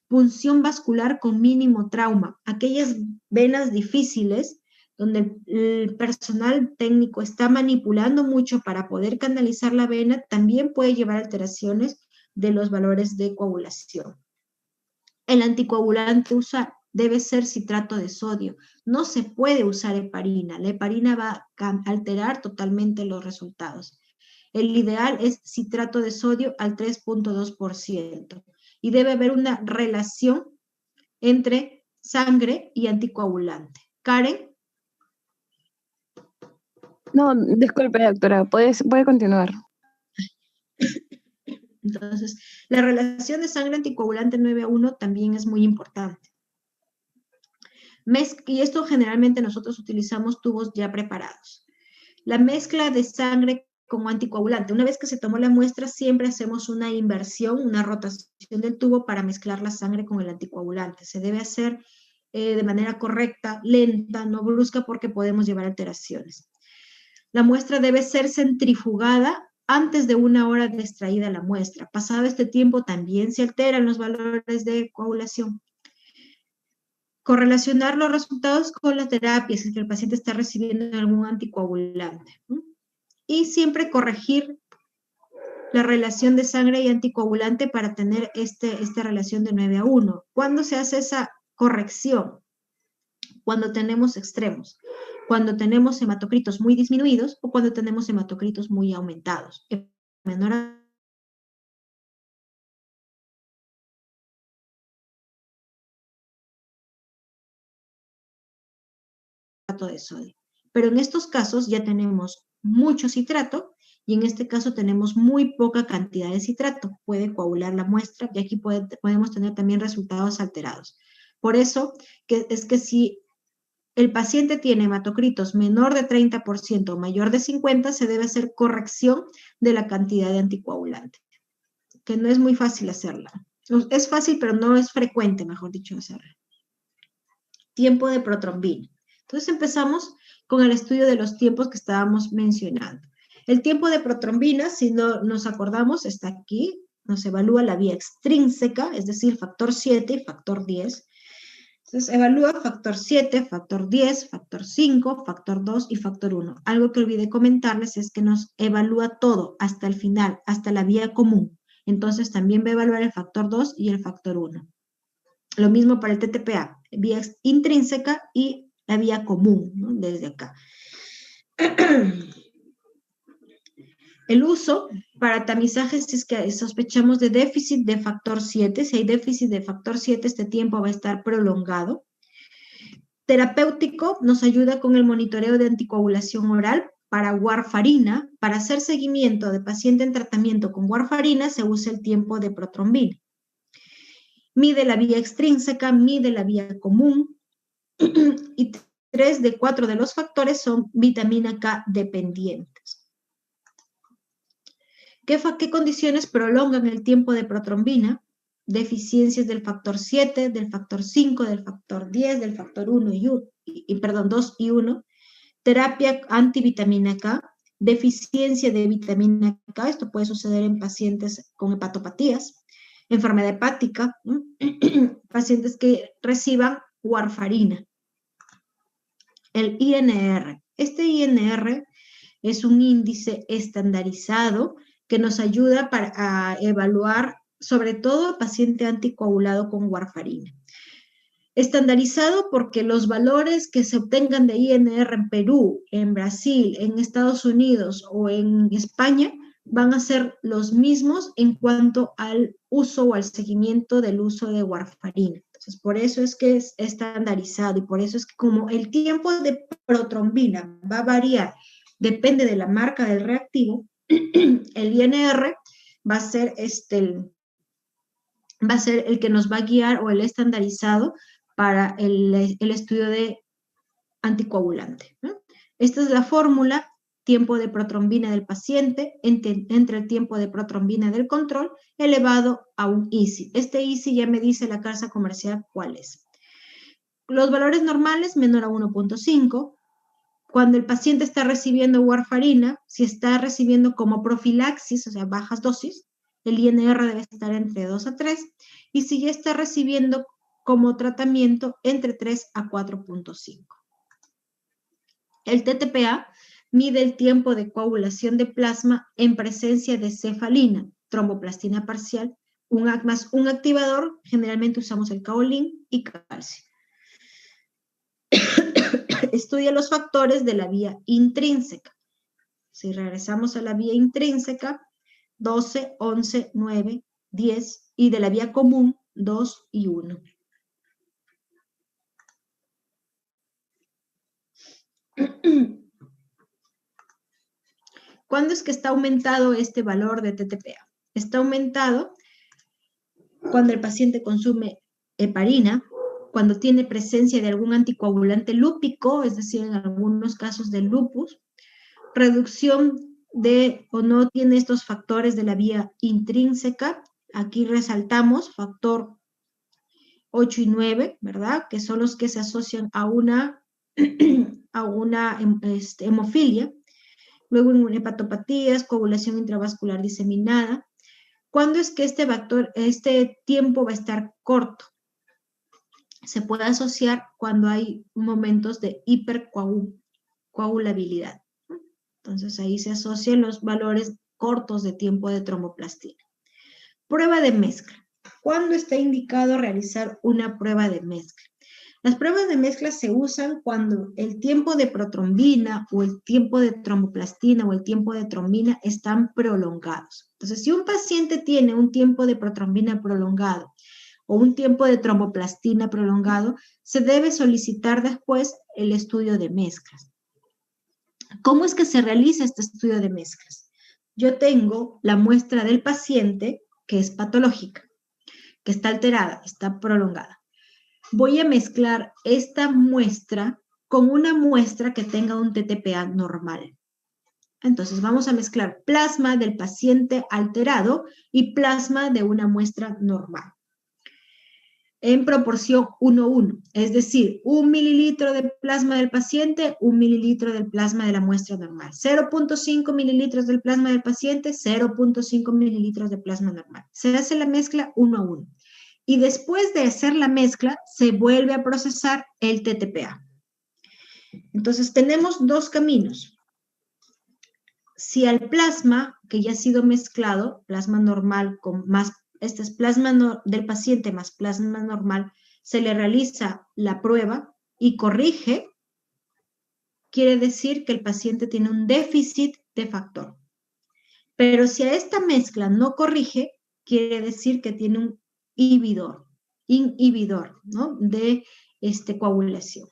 Punción vascular con mínimo trauma. Aquellas venas difíciles donde el personal técnico está manipulando mucho para poder canalizar la vena, también puede llevar a alteraciones de los valores de coagulación. El anticoagulante usar debe ser citrato de sodio. No se puede usar heparina. La heparina va a alterar totalmente los resultados. El ideal es citrato de sodio al 3.2%. Y debe haber una relación entre sangre y anticoagulante. Karen. No, disculpe, doctora, puede continuar. Entonces, la relación de sangre anticoagulante 9:1 también es muy importante. Y esto generalmente nosotros utilizamos tubos ya preparados. La mezcla de sangre como anticoagulante. Una vez que se tomó la muestra, siempre hacemos una inversión, una rotación del tubo para mezclar la sangre con el anticoagulante. Se debe hacer de manera correcta, lenta, no brusca, porque podemos llevar alteraciones. La muestra debe ser centrifugada antes de 1 hora de extraída la muestra. Pasado este tiempo también se alteran los valores de coagulación. Correlacionar los resultados con la terapia si el paciente está recibiendo algún anticoagulante. Y siempre corregir la relación de sangre y anticoagulante para tener esta relación de 9:1. ¿Cuándo se hace esa corrección? Cuando tenemos extremos. Cuando tenemos hematocritos muy disminuidos o cuando tenemos hematocritos muy aumentados. Menor de sodio. Pero en estos casos ya tenemos mucho citrato y en este caso tenemos muy poca cantidad de citrato. Puede coagular la muestra y aquí podemos tener también resultados alterados. Por eso es que si el paciente tiene hematocritos menor de 30% o mayor de 50%, se debe hacer corrección de la cantidad de anticoagulante, que no es muy fácil hacerla. Es fácil, pero no es frecuente, mejor dicho, hacerla. Tiempo de protrombina. Entonces empezamos con el estudio de los tiempos que estábamos mencionando. El tiempo de protrombina, si no nos acordamos, está aquí. Nos evalúa la vía extrínseca, es decir, factor 7 y factor 10. Entonces, evalúa factor 7, factor 10, factor 5, factor 2 y factor 1. Algo que olvidé comentarles es que nos evalúa todo hasta el final, hasta la vía común. Entonces, también va a evaluar el factor 2 y el factor 1. Lo mismo para el TTPA, vía intrínseca y la vía común, ¿no? Desde acá. El uso para tamizajes si es que sospechamos de déficit de factor 7. Si hay déficit de factor 7, este tiempo va a estar prolongado. Terapéutico nos ayuda con el monitoreo de anticoagulación oral para warfarina. Para hacer seguimiento de paciente en tratamiento con warfarina se usa el tiempo de protrombina. Mide la vía extrínseca, mide la vía común y 3 de 4 de los factores son vitamina K dependientes. ¿Qué condiciones prolongan el tiempo de protrombina? Deficiencias del factor 7, del factor 5, del factor 10, del factor 2 y 1. Terapia antivitamina K, deficiencia de vitamina K, esto puede suceder en pacientes con hepatopatías, enfermedad hepática, pacientes que reciban warfarina. El INR. Este INR es un índice estandarizado que nos ayuda a evaluar sobre todo a paciente anticoagulado con warfarina. Estandarizado porque los valores que se obtengan de INR en Perú, en Brasil, en Estados Unidos o en España van a ser los mismos en cuanto al uso o al seguimiento del uso de warfarina. Entonces, por eso es que es estandarizado y por eso es que como el tiempo de protrombina va a variar, depende de la marca del reactivo, el INR va a ser el que nos va a guiar o el estandarizado para el estudio de anticoagulante, ¿no? Esta es la fórmula, tiempo de protrombina del paciente entre el tiempo de protrombina del control elevado a un ISI. Este ISI ya me dice la casa comercial cuál es. Los valores normales menor a 1.5. Cuando el paciente está recibiendo warfarina, si está recibiendo como profilaxis, o sea, bajas dosis, el INR debe estar entre 2 a 3. Y si ya está recibiendo como tratamiento, entre 3 a 4.5. El TTPA mide el tiempo de coagulación de plasma en presencia de cefalina, tromboplastina parcial, un activador, generalmente usamos el kaolin y calcio. Estudia los factores de la vía intrínseca. Si regresamos a la vía intrínseca, 12, 11, 9, 10, y de la vía común, 2 y 1. ¿Cuándo es que está aumentado este valor de TTPA? Está aumentado cuando el paciente consume heparina, cuando tiene presencia de algún anticoagulante lúpico, es decir, en algunos casos del lupus, reducción de o no tiene estos factores de la vía intrínseca. Aquí resaltamos factor 8 y 9, ¿verdad? Que son los que se asocian a una, hemofilia. Luego en hepatopatías, coagulación intravascular diseminada. ¿Cuándo es que este tiempo va a estar corto? Se puede asociar cuando hay momentos de hipercoagulabilidad. Entonces ahí se asocian los valores cortos de tiempo de tromboplastina. Prueba de mezcla. ¿Cuándo está indicado realizar una prueba de mezcla? Las pruebas de mezcla se usan cuando el tiempo de protrombina o el tiempo de tromboplastina o el tiempo de trombina están prolongados. Entonces, si un paciente tiene un tiempo de protrombina prolongado o un tiempo de tromboplastina prolongado, se debe solicitar después el estudio de mezclas. ¿Cómo es que se realiza este estudio de mezclas? Yo tengo la muestra del paciente que es patológica, que está alterada, está prolongada. Voy a mezclar esta muestra con una muestra que tenga un TTPA normal. Entonces vamos a mezclar plasma del paciente alterado y plasma de una muestra normal. En proporción 1:1, es decir, 1 mililitro de plasma del paciente, 1 mililitro del plasma de la muestra normal. 0.5 mililitros del plasma del paciente, 0.5 mililitros de plasma normal. Se hace la mezcla 1:1. Y después de hacer la mezcla, se vuelve a procesar el TTPA. Entonces, tenemos dos caminos. Si al plasma que ya ha sido mezclado, plasma normal con más, este es plasma del paciente más plasma normal, se le realiza la prueba y corrige, quiere decir que el paciente tiene un déficit de factor. Pero si a esta mezcla no corrige, quiere decir que tiene un inhibidor, ¿no? De coagulación.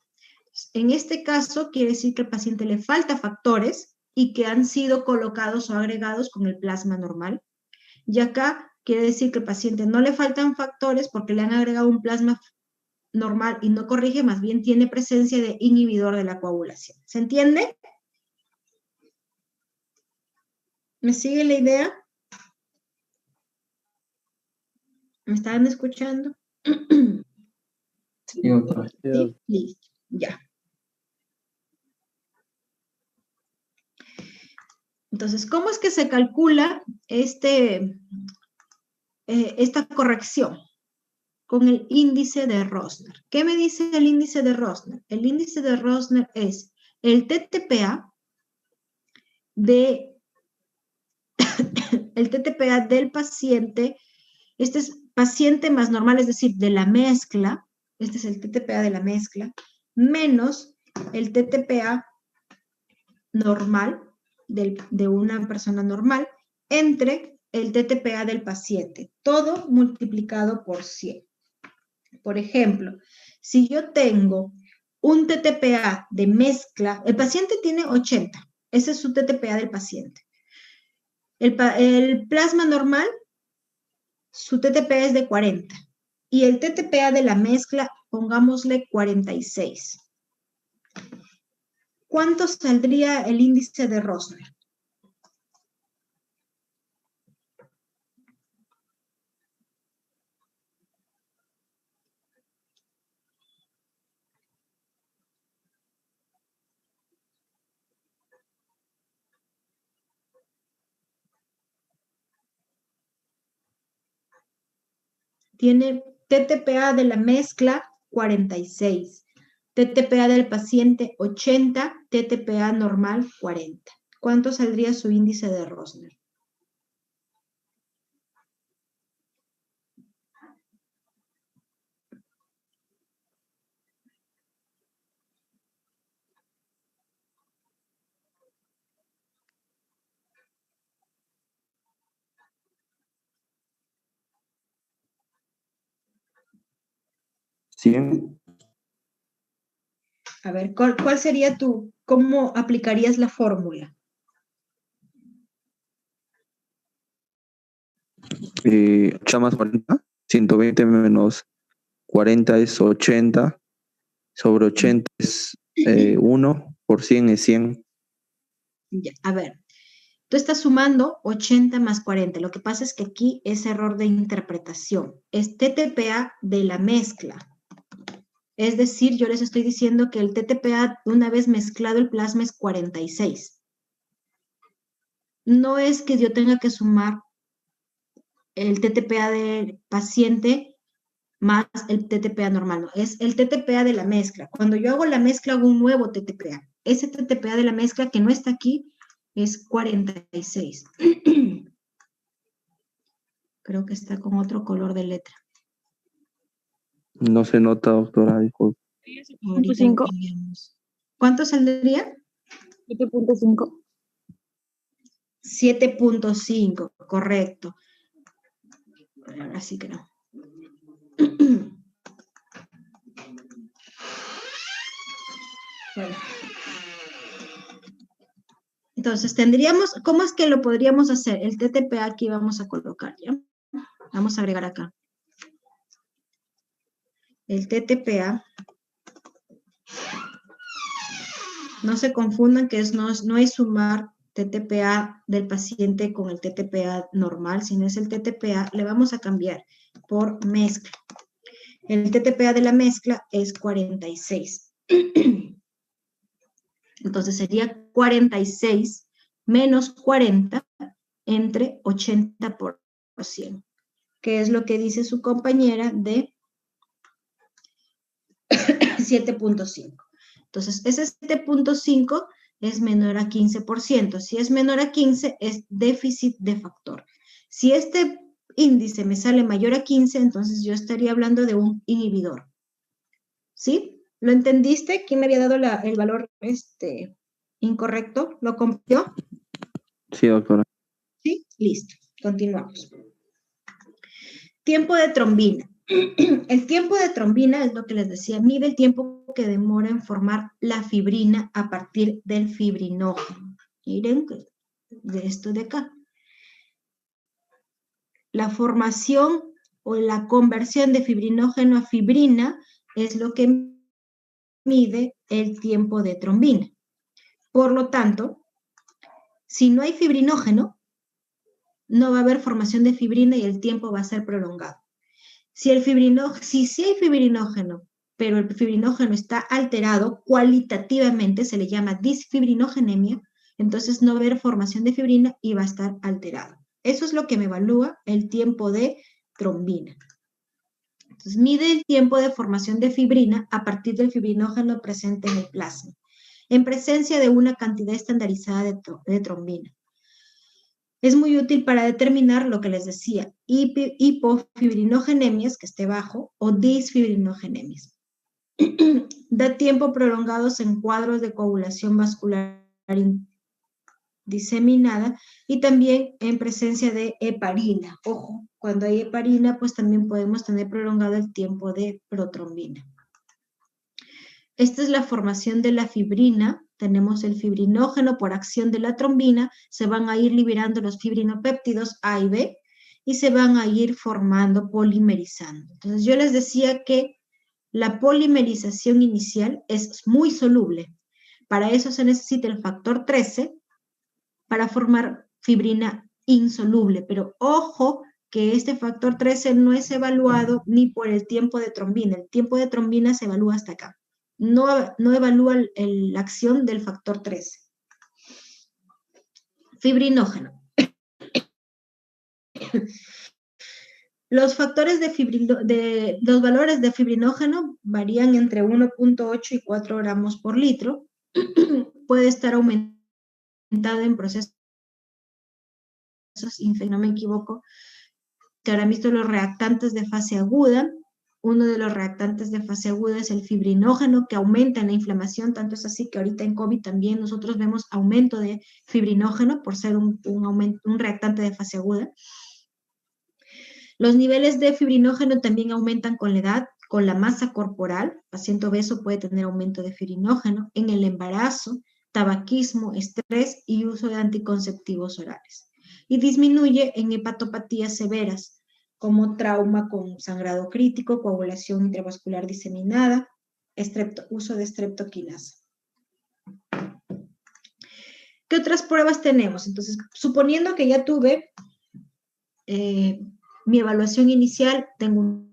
En este caso, quiere decir que al paciente le falta factores y que han sido colocados o agregados con el plasma normal. Y acá quiere decir que al paciente no le faltan factores porque le han agregado un plasma normal y no corrige, más bien tiene presencia de inhibidor de la coagulación. ¿Se entiende? ¿Me sigue la idea? ¿Me estaban escuchando? Sí, doctora. ¿Sí? Listo, ya. Entonces, ¿cómo es que se calcula esta corrección? Con el índice de Rosner. ¿Qué me dice el índice de Rosner? El índice de Rosner es el TTPA del paciente. Este es paciente más normal, es decir, de la mezcla. Este es el TTPA de la mezcla, menos el TTPA normal de una persona normal, entre el TTPA del paciente. Todo multiplicado por 100. Por ejemplo, si yo tengo un TTPA de mezcla, el paciente tiene 80, ese es su TTPA del paciente. El plasma normal, su TTPA es de 40 y el TTPA de la mezcla, pongámosle 46. ¿Cuánto saldría el índice de Rosner? Tiene TTPA de la mezcla 46, TTPA del paciente 80, TTPA normal 40. ¿Cuánto saldría su índice de Rosner? 100. A ver, ¿cuál sería cómo aplicarías la fórmula? 8 más 40, 120 menos 40 es 80, sobre 80 es 1, por 100 es 100. Ya, a ver, tú estás sumando 80 más 40. Lo que pasa es que aquí es error de interpretación. Es TTPA de la mezcla. Es decir, yo les estoy diciendo que el TTPA, una vez mezclado el plasma, es 46. No es que yo tenga que sumar el TTPA del paciente más el TTPA normal, no, es el TTPA de la mezcla. Cuando yo hago la mezcla, hago un nuevo TTPA. Ese TTPA de la mezcla que no está aquí es 46. Creo que está con otro color de letra. No se nota, doctora, disculpe. Ahorita lo cambiamos. ¿Cuánto saldría? 7.5. 7.5, correcto. Ahora sí que no. Bueno. Entonces tendríamos, ¿cómo es que lo podríamos hacer? El TTPA aquí vamos a colocar, ¿ya? Vamos a agregar acá. El TTPA. No se confundan que no es sumar TTPA del paciente con el TTPA normal, sino es el TTPA, le vamos a cambiar por mezcla. El TTPA de la mezcla es 46. Entonces sería 46 menos 40 entre 80%, que es lo que dice su compañera de 7.5. Entonces, ese 7.5 es menor a 15%. Si es menor a 15, es déficit de factor. Si este índice me sale mayor a 15, entonces yo estaría hablando de un inhibidor. ¿Sí? ¿Lo entendiste? ¿Quién me había dado el valor incorrecto? ¿Lo comprendió? Sí, doctora. Sí, listo. Continuamos. Tiempo de trombina. El tiempo de trombina es lo que les decía, mide el tiempo que demora en formar la fibrina a partir del fibrinógeno. Miren, de esto de acá. La formación o la conversión de fibrinógeno a fibrina es lo que mide el tiempo de trombina. Por lo tanto, si no hay fibrinógeno, no va a haber formación de fibrina y el tiempo va a ser prolongado. Si sí hay fibrinógeno, pero el fibrinógeno está alterado cualitativamente, se le llama disfibrinogenemia, entonces no va a haber formación de fibrina y va a estar alterado. Eso es lo que me evalúa el tiempo de trombina. Entonces mide el tiempo de formación de fibrina a partir del fibrinógeno presente en el plasma, en presencia de una cantidad estandarizada de trombina. Es muy útil para determinar lo que les decía, hipofibrinogenias, que esté bajo, o disfibrinogenias. Da tiempo prolongados en cuadros de coagulación vascular diseminada y también en presencia de heparina. Ojo, cuando hay heparina, pues también podemos tener prolongado el tiempo de protrombina. Esta es la formación de la fibrina. Tenemos el fibrinógeno por acción de la trombina, se van a ir liberando los fibrinopéptidos A y B y se van a ir formando, polimerizando. Entonces yo les decía que la polimerización inicial es muy soluble. Para eso se necesita el factor 13 para formar fibrina insoluble, pero ojo que este factor 13 no es evaluado ni por el tiempo de trombina. El tiempo de trombina se evalúa hasta acá. No evalúa la acción del factor 13. Fibrinógeno. Los factores los valores de fibrinógeno varían entre 1.8 y 4 gramos por litro. Puede estar aumentado en procesos, si no me equivoco, que habrán visto los reactantes de fase aguda. Uno de los reactantes de fase aguda es el fibrinógeno, que aumenta en la inflamación, tanto es así que ahorita en COVID también nosotros vemos aumento de fibrinógeno por ser un reactante de fase aguda. Los niveles de fibrinógeno también aumentan con la edad, con la masa corporal, paciente obeso puede tener aumento de fibrinógeno, en el embarazo, tabaquismo, estrés y uso de anticonceptivos orales. Y disminuye en hepatopatías severas, como trauma con sangrado crítico, coagulación intravascular diseminada, uso de streptoquinasa. ¿Qué otras pruebas tenemos? Entonces, suponiendo que ya tuve mi evaluación inicial, tengo un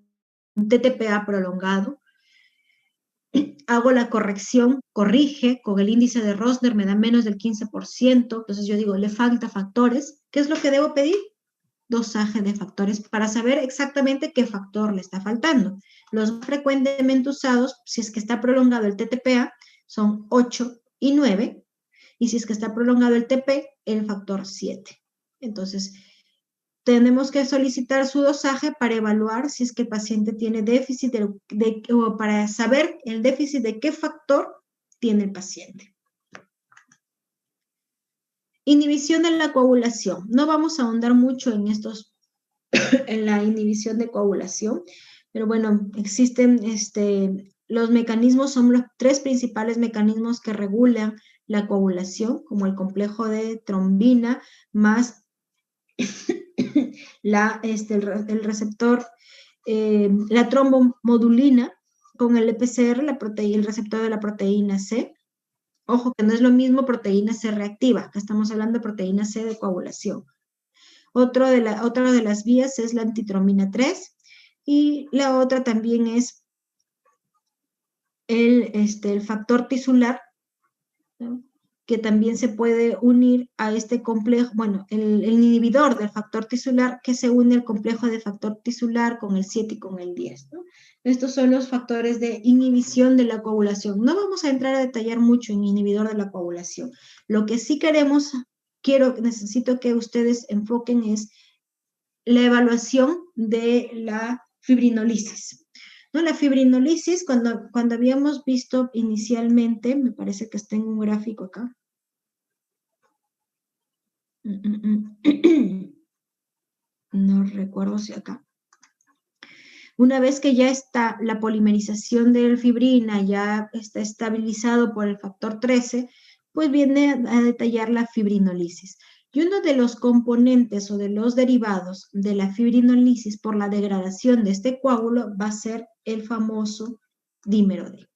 TTPA prolongado, hago la corrección, corrige, con el índice de Rosner me da menos del 15%, entonces yo digo, le falta factores. ¿Qué es lo que debo pedir? Dosaje de factores para saber exactamente qué factor le está faltando. Los más frecuentemente usados, si es que está prolongado el TTPA, son 8 y 9, y si es que está prolongado el TP, el factor 7. Entonces, tenemos que solicitar su dosaje para evaluar si es que el paciente tiene déficit o para saber el déficit de qué factor tiene el paciente. Inhibición de la coagulación. No vamos a ahondar mucho en en la inhibición de coagulación, pero bueno, existen los mecanismos, son los 3 principales mecanismos que regulan la coagulación, como el complejo de trombina más el receptor, la trombomodulina con el EPCR, el receptor de la proteína C. Ojo que no es lo mismo proteína C reactiva, que estamos hablando de proteína C de coagulación. Otra de las vías es la antitrombina 3 y la otra también es el factor tisular, ¿no?, que también se puede unir a este complejo, bueno, el inhibidor del factor tisular, que se une al complejo de factor tisular con el 7 y con el 10, ¿no? Estos son los factores de inhibición de la coagulación. No vamos a entrar a detallar mucho en inhibidor de la coagulación. Lo que sí necesito que ustedes enfoquen es la evaluación de la fibrinolisis. ¿No? La fibrinolisis, cuando habíamos visto inicialmente, me parece que está en un gráfico acá. No recuerdo si acá. Una vez que ya está la polimerización de fibrina, ya está estabilizado por el factor 13, pues viene a detallar la fibrinolisis. Y uno de los componentes o de los derivados de la fibrinolisis por la degradación de este coágulo va a ser el famoso dímero D.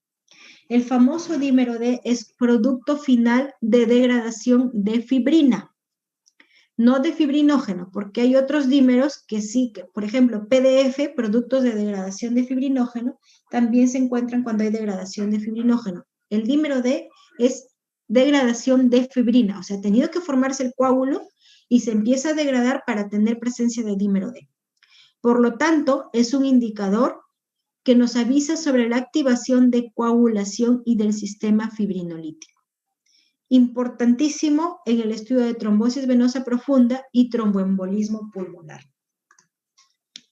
El famoso dímero D es producto final de degradación de fibrina, no de fibrinógeno, porque hay otros dímeros que sí, por ejemplo, PDF, productos de degradación de fibrinógeno, también se encuentran cuando hay degradación de fibrinógeno. El dímero D es degradación de fibrina, o sea, ha tenido que formarse el coágulo y se empieza a degradar para tener presencia de dímero D. Por lo tanto, es un indicador que nos avisa sobre la activación de coagulación y del sistema fibrinolítico. Importantísimo en el estudio de trombosis venosa profunda y tromboembolismo pulmonar.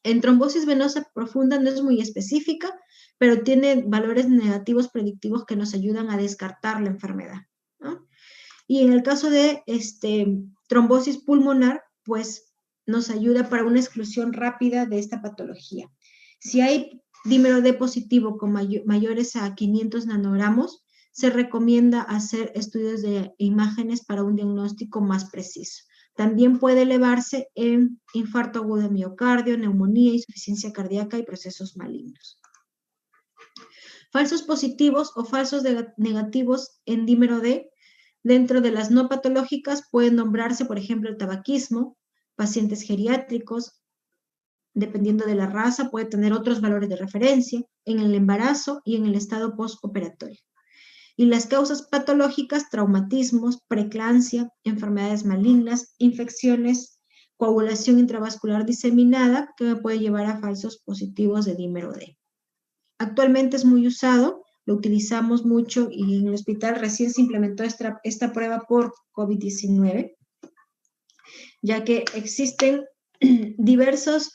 En trombosis venosa profunda no es muy específica, pero tiene valores negativos predictivos que nos ayudan a descartar la enfermedad, ¿no? Y en el caso de trombosis pulmonar, pues nos ayuda para una exclusión rápida de esta patología. Si hay dímero D positivo con mayores a 500 nanogramos, se recomienda hacer estudios de imágenes para un diagnóstico más preciso. También puede elevarse en infarto agudo de miocardio, neumonía, insuficiencia cardíaca y procesos malignos. Falsos positivos o falsos negativos en dímero D, dentro de las no patológicas pueden nombrarse, por ejemplo, el tabaquismo, pacientes geriátricos, dependiendo de la raza, puede tener otros valores de referencia, en el embarazo y en el estado postoperatorio. Y las causas patológicas, traumatismos, preeclampsia, enfermedades malignas, infecciones, coagulación intravascular diseminada, que me puede llevar a falsos positivos de dímero D. Actualmente es muy usado, lo utilizamos mucho y en el hospital recién se implementó esta prueba por COVID-19, ya que existen diversos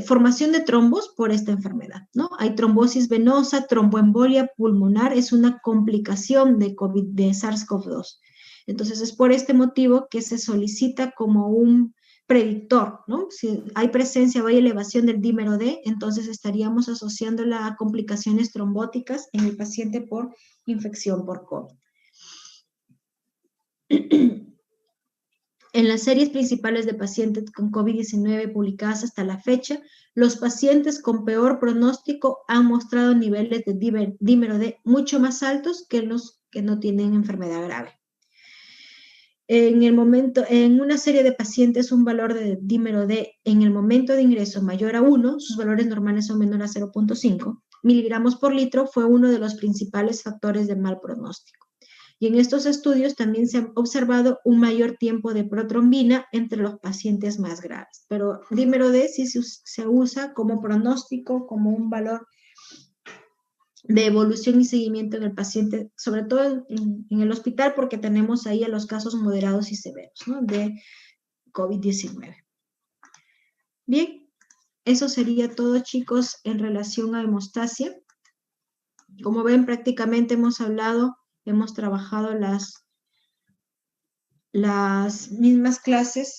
formación de trombos por esta enfermedad, ¿no? Hay trombosis venosa, tromboembolia pulmonar, es una complicación de COVID, de SARS-CoV-2. Entonces, es por este motivo que se solicita como un predictor, ¿no? Si hay presencia o hay elevación del dímero D, entonces estaríamos asociándola a complicaciones trombóticas en el paciente por infección por COVID. En las series principales de pacientes con COVID-19 publicadas hasta la fecha, los pacientes con peor pronóstico han mostrado niveles de dímero D mucho más altos que los que no tienen enfermedad grave. En una serie de pacientes, un valor de dímero D en el momento de ingreso mayor a 1, sus valores normales son menores a 0.5 miligramos por litro, fue uno de los principales factores de mal pronóstico. Y en estos estudios también se ha observado un mayor tiempo de protrombina entre los pacientes más graves. Pero dímero D sí se usa como pronóstico, como un valor de evolución y seguimiento en el paciente, sobre todo en el hospital, porque tenemos ahí a los casos moderados y severos, ¿no?, de COVID-19. Bien, eso sería todo, chicos, en relación a hemostasia. Como ven, prácticamente hemos trabajado las mismas clases